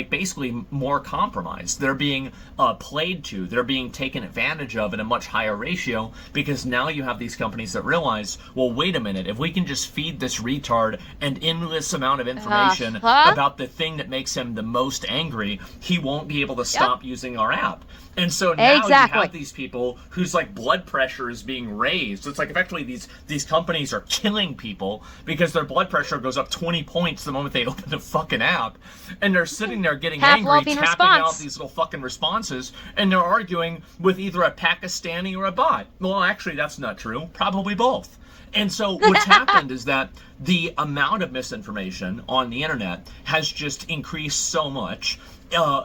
basically more compromised. They're being played to. They're being taken advantage of in a much higher ratio, because now you have these companies that realize, well, wait a minute, if we can just feed this retard an endless amount of information about the thing that makes him the most angry, he won't be able to stop using our app. And so now you have these people whose blood pressure is being raised. It's effectively these companies are killing people because their blood pressure goes up 20 points the moment they open the fucking app, and they're sitting there getting angry, tapping out these little fucking responses, and they're arguing with either a Pakistani or a bot. Well, actually, that's not true. Probably both. And so what's happened is that the amount of misinformation on the internet has just increased so much.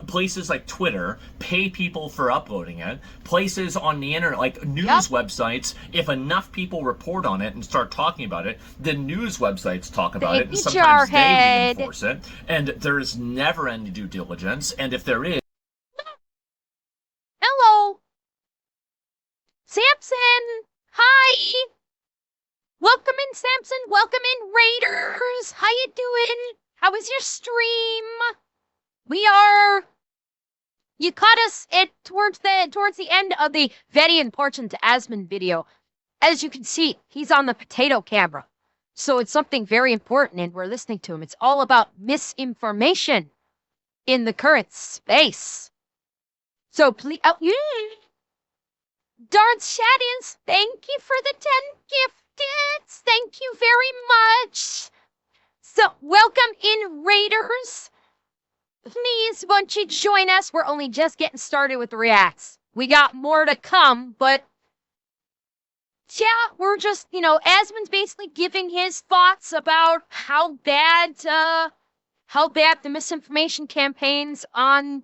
Places like Twitter pay people for uploading it. Places on the internet, like news websites, if enough people report on it and start talking about it, the news websites talk about it, and sometimes they reinforce it. And there's never any due diligence. And if there is... Hello! Samson! Hi! Welcome in, Samson. Welcome in, Raiders. How you doing? How was your stream? You caught us towards the end of the very important Asmund video. As you can see, he's on the potato camera. So it's something very important, and we're listening to him. It's all about misinformation in the current space. So please, Darn Shaddins, thank you for the 10 gifteds. Thank you very much. So welcome in, Raiders. Please, won't you join us? We're only just getting started with the reacts. We got more to come, but yeah, we're just, Asmund's basically giving his thoughts about how bad the misinformation campaigns on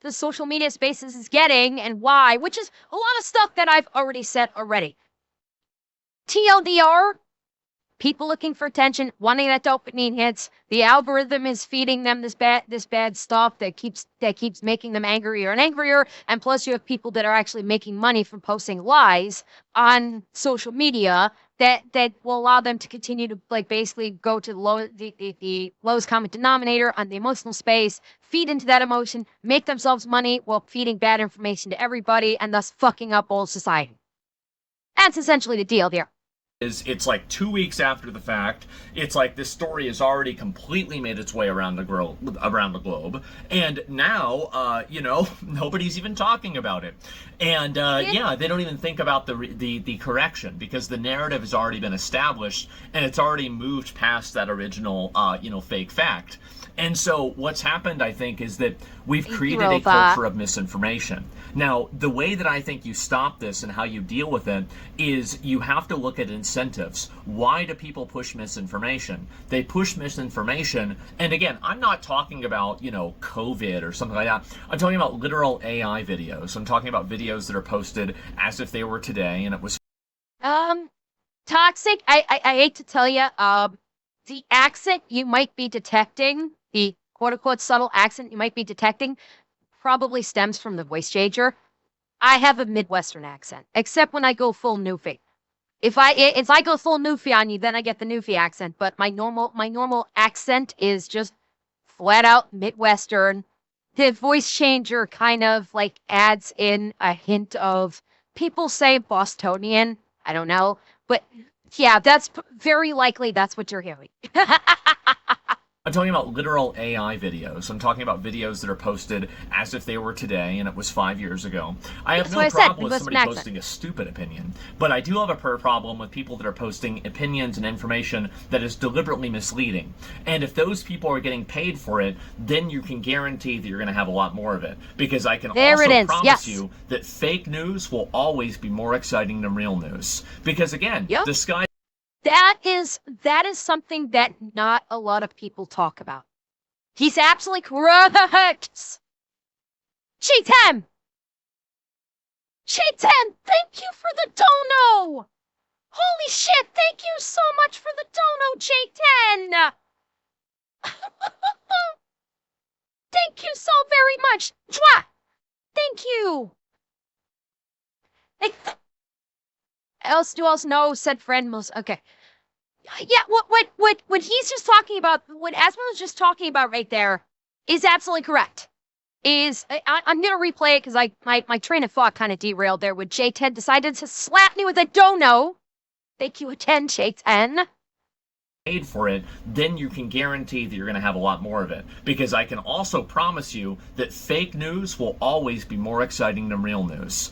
the social media spaces is getting and why, which is a lot of stuff that I've already said already. TLDR, people looking for attention, wanting that dopamine hits. The algorithm is feeding them this bad stuff that keeps making them angrier and angrier. And plus, you have people that are actually making money from posting lies on social media that will allow them to continue to basically go to the lowest common denominator on the emotional space, feed into that emotion, make themselves money while feeding bad information to everybody, and thus fucking up all society. That's essentially the deal there. is it's like 2 weeks after the fact. It's like this story has already completely made its way around the globe, and now nobody's even talking about it. And yeah, they don't even think about the correction, because the narrative has already been established and it's already moved past that original fake fact. And so what's happened, I think, is that we've created a culture of misinformation. Now, the way that I think you stop this and how you deal with it is you have to look at incentives. Why do people push misinformation? They push misinformation, and again, I'm not talking about, COVID or something like that. I'm talking about literal AI videos. I'm talking about videos that are posted as if they were today, and it was toxic. I hate to tell you, the accent you might be detecting, the quote-unquote subtle accent you might be detecting, probably stems from the voice changer. I have a Midwestern accent, except when I go full Newfie. If I go full Newfie on you, then I get the Newfie accent. But my normal accent is just flat out Midwestern. The voice changer kind of like adds in a hint of, people say Bostonian. I don't know, but yeah, that's very likely that's what you're hearing. I'm talking about literal AI videos. I'm talking about videos that are posted as if they were today and it was 5 years ago. I have no problem with somebody posting a stupid opinion, but I do have a problem with people that are posting opinions and information that is deliberately misleading. And if those people are getting paid for it, then you can guarantee that you're going to have a lot more of it. Because I can also promise you that fake news will always be more exciting than real news. Because again, the sky... That is something that not a lot of people talk about. He's absolutely correct. Cheatham! Cheatham, thank you for the dono! Holy shit, thank you so much for the dono, Cheatham! Thank you so very much. Mwah! Thank you. Else know, said friend most. Okay. Yeah, what he's just talking about, what Asman was just talking about right there is absolutely correct. I'm gonna replay it because my train of thought kind of derailed there when J10 decided to slap me with a dono. Thank you, 10, J10. Paid for it, then you can guarantee that you're going to have a lot more of it. Because I can also promise you that fake news will always be more exciting than real news.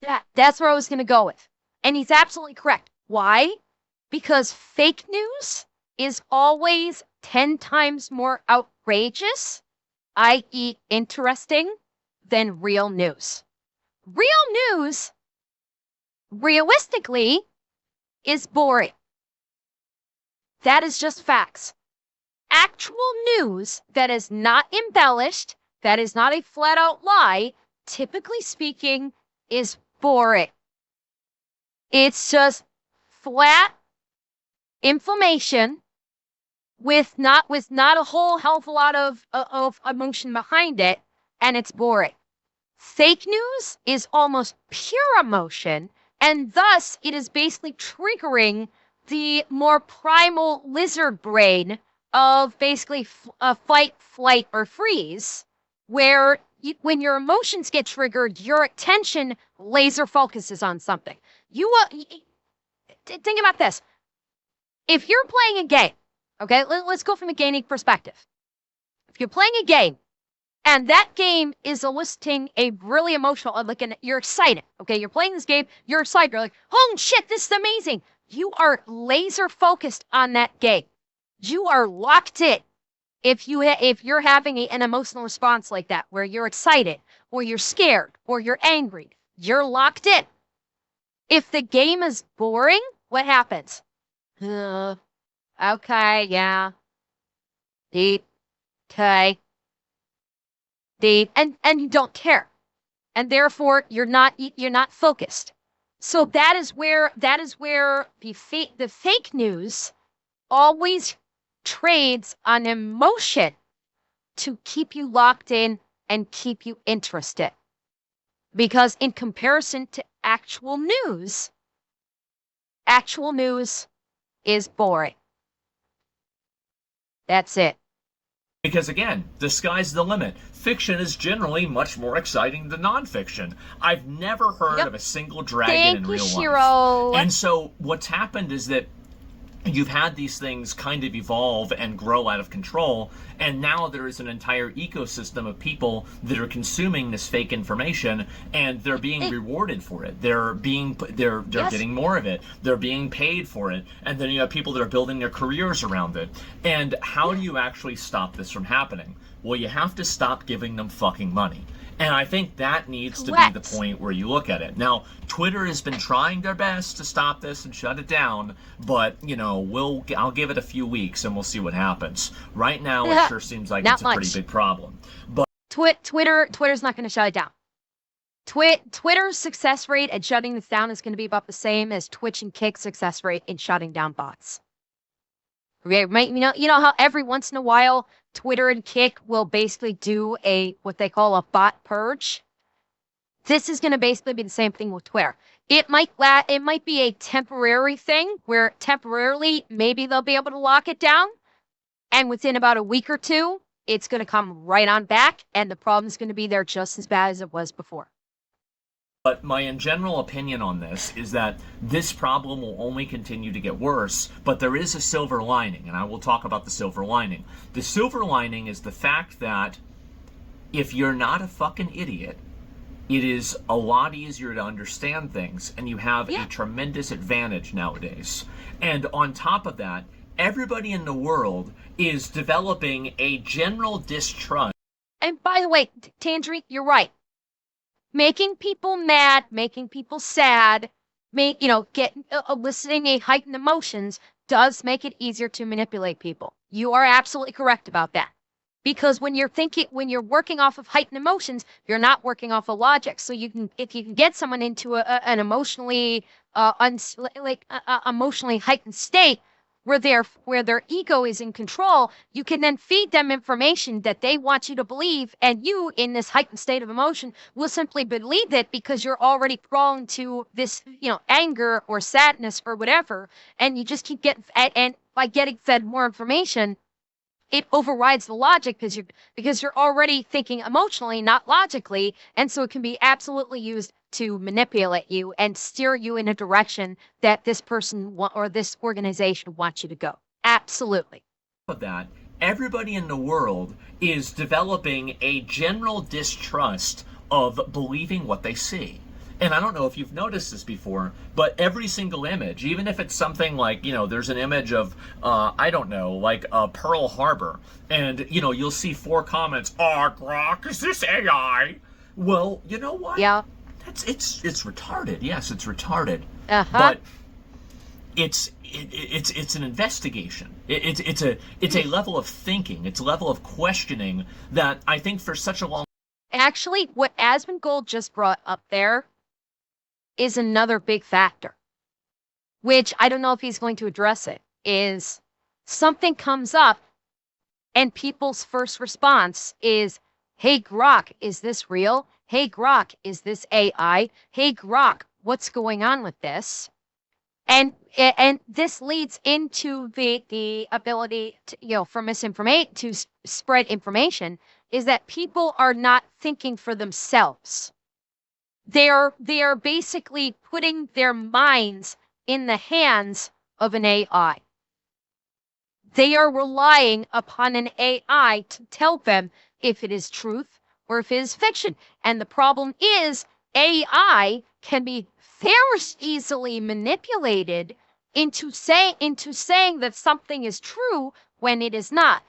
Yeah, that's where I was going to go with. And he's absolutely correct. Why? Because fake news is always 10 times more outrageous, i.e. interesting, than real news. Real news, realistically, is boring. That is just facts. Actual news that is not embellished, that is not a flat-out lie, typically speaking, is boring. It's just flat information with not a whole hell of a lot of emotion behind it, and it's boring. Fake news is almost pure emotion, and thus it is basically triggering the more primal lizard brain of basically fight, flight, or freeze, where when your emotions get triggered, your attention laser focuses on something. Think about this. If you're playing a game, okay, let's go from a gaming perspective. If you're playing a game, and that game is eliciting a really emotional, you're excited, okay? You're playing this game, you're excited, you're like, oh shit, this is amazing. You are laser focused on that game. You are locked in. If you're having an emotional response like that, where you're excited, or you're scared, or you're angry, you're locked in. If the game is boring, what happens? Okay, yeah. Deep. Okay. Deep. And you don't care. And therefore you're not focused. So that is where the fake news always trades on emotion to keep you locked in and keep you interested. Because in comparison to actual news is boring. That's it. Because again, the sky's the limit. Fiction is generally much more exciting than nonfiction. I've never heard Yep. of a single dragon in Thank you, real life. Shiro. And so what's happened is that you've had these things kind of evolve and grow out of control, and now there is an entire ecosystem of people that are consuming this fake information, and they're being rewarded for it. They're Yes. getting more of it. They're being paid for it, and then you have people that are building their careers around it. And how do you actually stop this from happening? Well, you have to stop giving them fucking money. And I think that needs to be the point where you look at it. Now, Twitter has been trying their best to stop this and shut it down, but, you know, I'll give it a few weeks and we'll see what happens. Right now, it sure seems like it's a pretty big problem. But Twitter's not going to shut it down. Twitter's success rate at shutting this down is going to be about the same as Twitch and Kick's success rate in shutting down bots. Okay, you know how every once in a while Twitter and Kick will basically do what they call a bot purge. This is going to basically be the same thing with Twitter. It might be a temporary thing where temporarily maybe they'll be able to lock it down, and within about a week or two, it's going to come right on back, and the problem's going to be there just as bad as it was before. But my general opinion on this is that this problem will only continue to get worse, but there is a silver lining, and I will talk about the silver lining. The silver lining is the fact that if you're not a fucking idiot, it is a lot easier to understand things, and you have a tremendous advantage nowadays. And on top of that, everybody in the world is developing a general distrust. And by the way, Tangerine, you're right. Making people mad, making people sad, eliciting a heightened emotions does make it easier to manipulate people. You are absolutely correct about that. Because when you're working off of heightened emotions, you're not working off of logic. So if you can get someone into an emotionally emotionally heightened state where their ego is in control, you can then feed them information that they want you to believe, and you, in this heightened state of emotion, will simply believe it because you're already prone to this, anger or sadness or whatever, and you just keep getting, and by getting fed more information, it overrides the logic because you're already thinking emotionally, not logically, and so it can be absolutely used to manipulate you and steer you in a direction that this person or this organization wants you to go. Absolutely. Of that, everybody in the world is developing a general distrust of believing what they see. And I don't know if you've noticed this before, but every single image, even if it's something like, there's an image of, like Pearl Harbor, and, you'll see 4 comments, Grok, is this AI? Well, you know what? Yeah. It's retarded. Yes, it's retarded. Uh-huh. But it's an investigation. It's a level of thinking. It's a level of questioning that I think for such a long. Actually, what Asmongold just brought up there is another big factor, which I don't know if he's going to address it, is something comes up and people's first response is, hey, Grok, is this real? Hey, Grok, is this AI? Hey, Grok, what's going on with this? And this leads into the ability to, for misinformation to spread information, is that people are not thinking for themselves. They are basically putting their minds in the hands of an AI. They are relying upon an AI to tell them if it is truth or if it is fiction. And the problem is AI can be very easily manipulated into saying that something is true when it is not.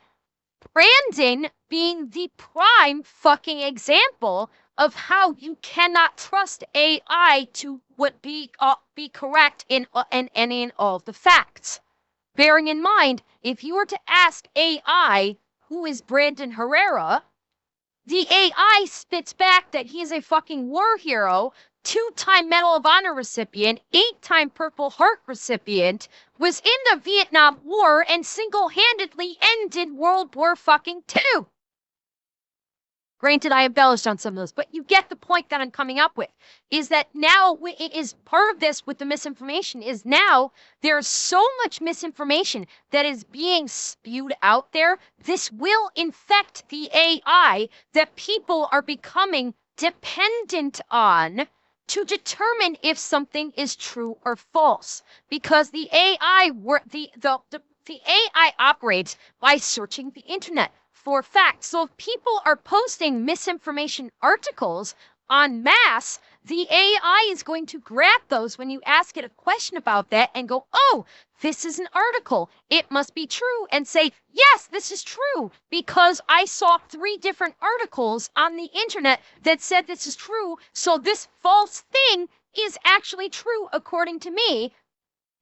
Brandon being the prime fucking example of how you cannot trust AI to be correct in any and all the facts. Bearing in mind, if you were to ask AI who is Brandon Herrera, the AI spits back that he's a fucking war hero, 2-time Medal of Honor recipient, 8-time Purple Heart recipient, was in the Vietnam War, and single-handedly ended World War fucking II. Granted, I embellished on some of those, but you get the point that I'm coming up with. Is that now it is part of this with the misinformation is now there's so much misinformation that is being spewed out there. This will infect the AI that people are becoming dependent on to determine if something is true or false. Because the AI operates by searching the internet for facts. So if people are posting misinformation articles en masse, the AI is going to grab those when you ask it a question about that and go, oh, this is an article. It must be true. And say, yes, this is true because I saw 3 different articles on the internet that said this is true. So this false thing is actually true according to me.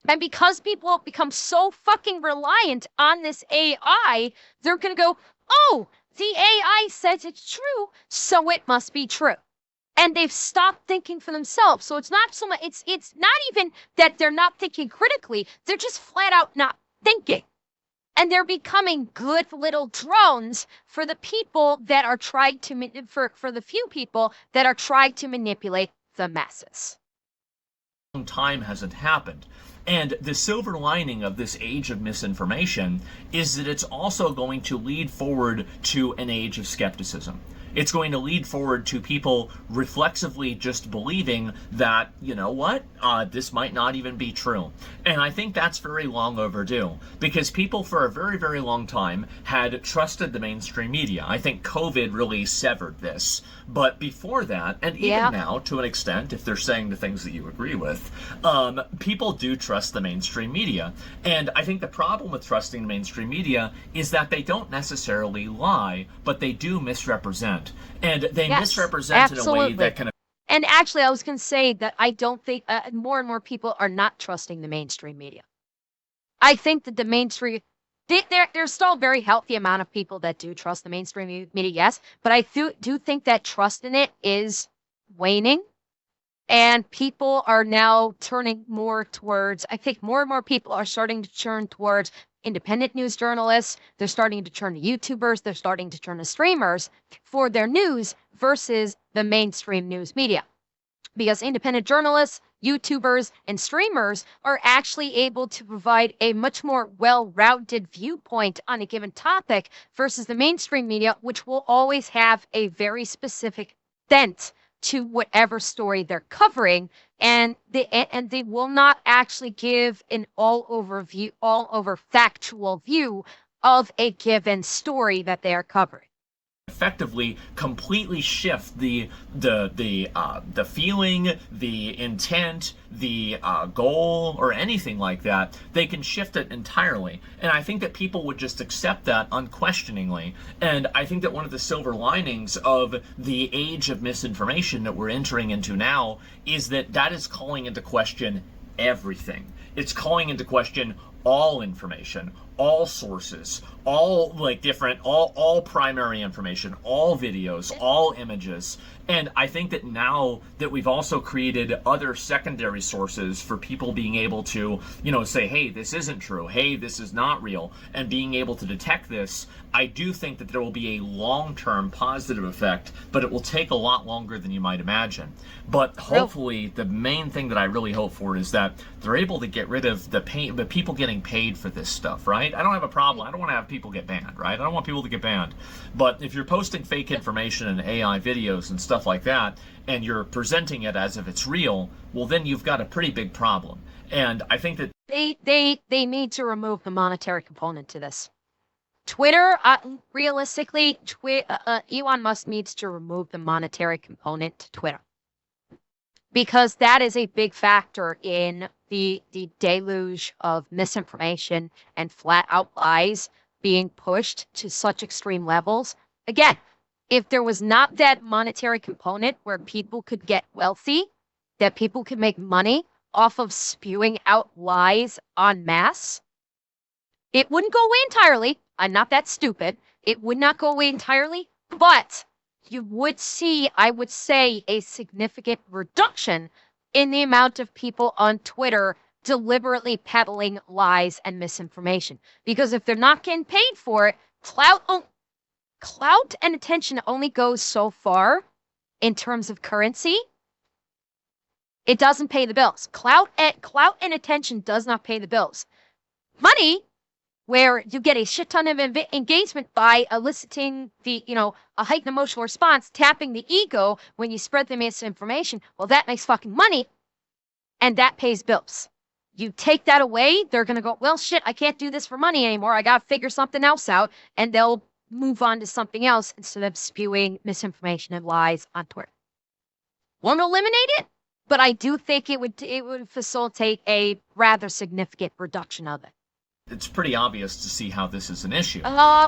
And because people become so fucking reliant on this AI, they're going to go, oh, the AI says it's true, so it must be true. And they've stopped thinking for themselves. So it's not so much, it's not even that they're not thinking critically, they're just flat out not thinking. And they're becoming good little drones for the people that are trying to, for the few people that are trying to manipulate the masses. Time hasn't happened. And the silver lining of this age of misinformation is that it's also going to lead forward to an age of skepticism. It's going to lead forward to people reflexively just believing that, you know what, this might not even be true. And I think that's very long overdue because people for a very, very long time had trusted the mainstream media. I think COVID really severed this. But before that, and even now, to an extent, if they're saying the things that you agree with, people do trust the mainstream media. And I think the problem with trusting the mainstream media is that they don't necessarily lie, but they do misrepresent. And they misrepresent in a way that can... And actually, I was going to say that I don't think more and more people are not trusting the mainstream media. I think that the mainstream... There's still a very healthy amount of people that do trust the mainstream media, yes, but I do think that trust in it is waning, and people are now turning more towards, I think more and more people are starting to turn towards independent news journalists, they're starting to turn to YouTubers, they're starting to turn to streamers for their news versus the mainstream news media. Because independent journalists, YouTubers, and streamers are actually able to provide a much more well-rounded viewpoint on a given topic versus the mainstream media, which will always have a very specific bent to whatever story they're covering, and they will not actually give an all over factual view of a given story that they are covering. Effectively completely shift the feeling, the intent, the goal, or anything like that. They can shift it entirely, and I think that people would just accept that unquestioningly. And I think that one of the silver linings of the age of misinformation that we're entering into now is that that is calling into question everything. It's calling into question all information, all sources, all like different, all primary information, all videos, all images. And I think that now that we've also created other secondary sources for people being able to, you know, say, hey, this isn't true, hey, this is not real, and being able to detect this, I do think that there will be a long-term positive effect, but it will take a lot longer than you might imagine. But hopefully, the main thing that I really hope for is that they're able to get rid of the people getting paid for this stuff, right? I don't have a problem. I don't want to have people get banned, right? I don't want people to get banned. But if you're posting fake information and AI videos and stuff like that, and you're presenting it as if it's real, well, then you've got a pretty big problem. And I think that they need to remove the monetary component to this. Twitter, realistically, Elon Musk needs to remove the monetary component to Twitter. Because that is a big factor in the deluge of misinformation and flat out lies being pushed to such extreme levels. Again, if there was not that monetary component where people could get wealthy, that people could make money off of spewing out lies en masse, it wouldn't go away entirely. I'm not that stupid. It would not go away entirely, but you would see, I would say, a significant reduction in the amount of people on Twitter deliberately peddling lies and misinformation. Because if they're not getting paid for it, clout clout and attention only goes so far in terms of currency. It doesn't pay the bills. Clout and attention does not pay the bills. Money, where you get a shit ton of engagement by eliciting a heightened emotional response, tapping the ego when you spread the misinformation, well, that makes fucking money, and that pays bills. You take that away, they're going to go, well, shit, I can't do this for money anymore. I got to figure something else out. And they'll move on to something else instead of spewing misinformation and lies on Twitter. Won't eliminate it, but I do think it would facilitate a rather significant reduction of it. It's pretty obvious to see how this is an issue.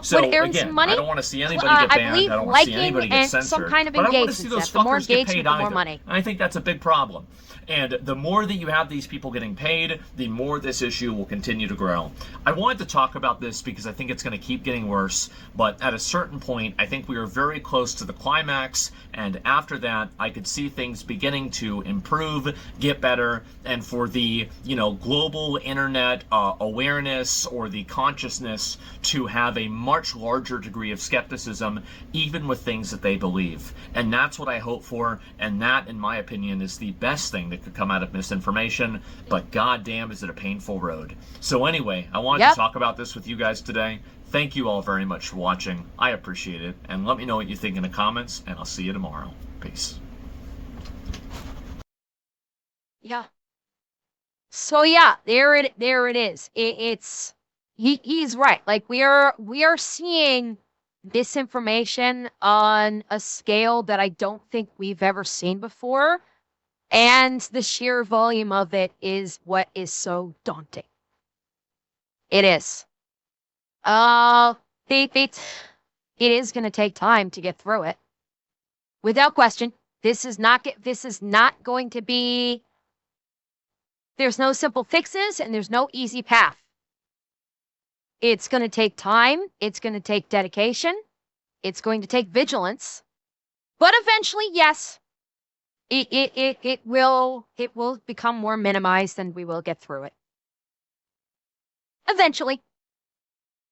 So again, money, I don't want to see anybody get banned. I don't want to see anybody get censored. Some kind of but I don't want to see those fuckers get paid the more money. And I think that's a big problem. And the more that you have these people getting paid, the more this issue will continue to grow. I wanted to talk about this because I think it's going to keep getting worse. But at a certain point, I think we are very close to the climax. And after that, I could see things beginning to improve, get better, and for the global internet awareness or the consciousness to have a much larger degree of skepticism, even with things that they believe. And that's what I hope for, and that, in my opinion, is the best thing that could come out of misinformation, but goddamn is it a painful road. So anyway, I wanted to talk about this with you guys today. Thank you all very much for watching. I appreciate it, and let me know what you think in the comments, and I'll see you tomorrow. Peace. Yeah. So yeah, there it is. He's right. Like we are seeing misinformation on a scale that I don't think we've ever seen before, and the sheer volume of it is what is so daunting. It is. It is going to take time to get through it, without question. This is not going to be. There's no simple fixes and there's no easy path. It's going to take time. It's going to take dedication. It's going to take vigilance. But eventually, yes, it will become more minimized and we will get through it. Eventually.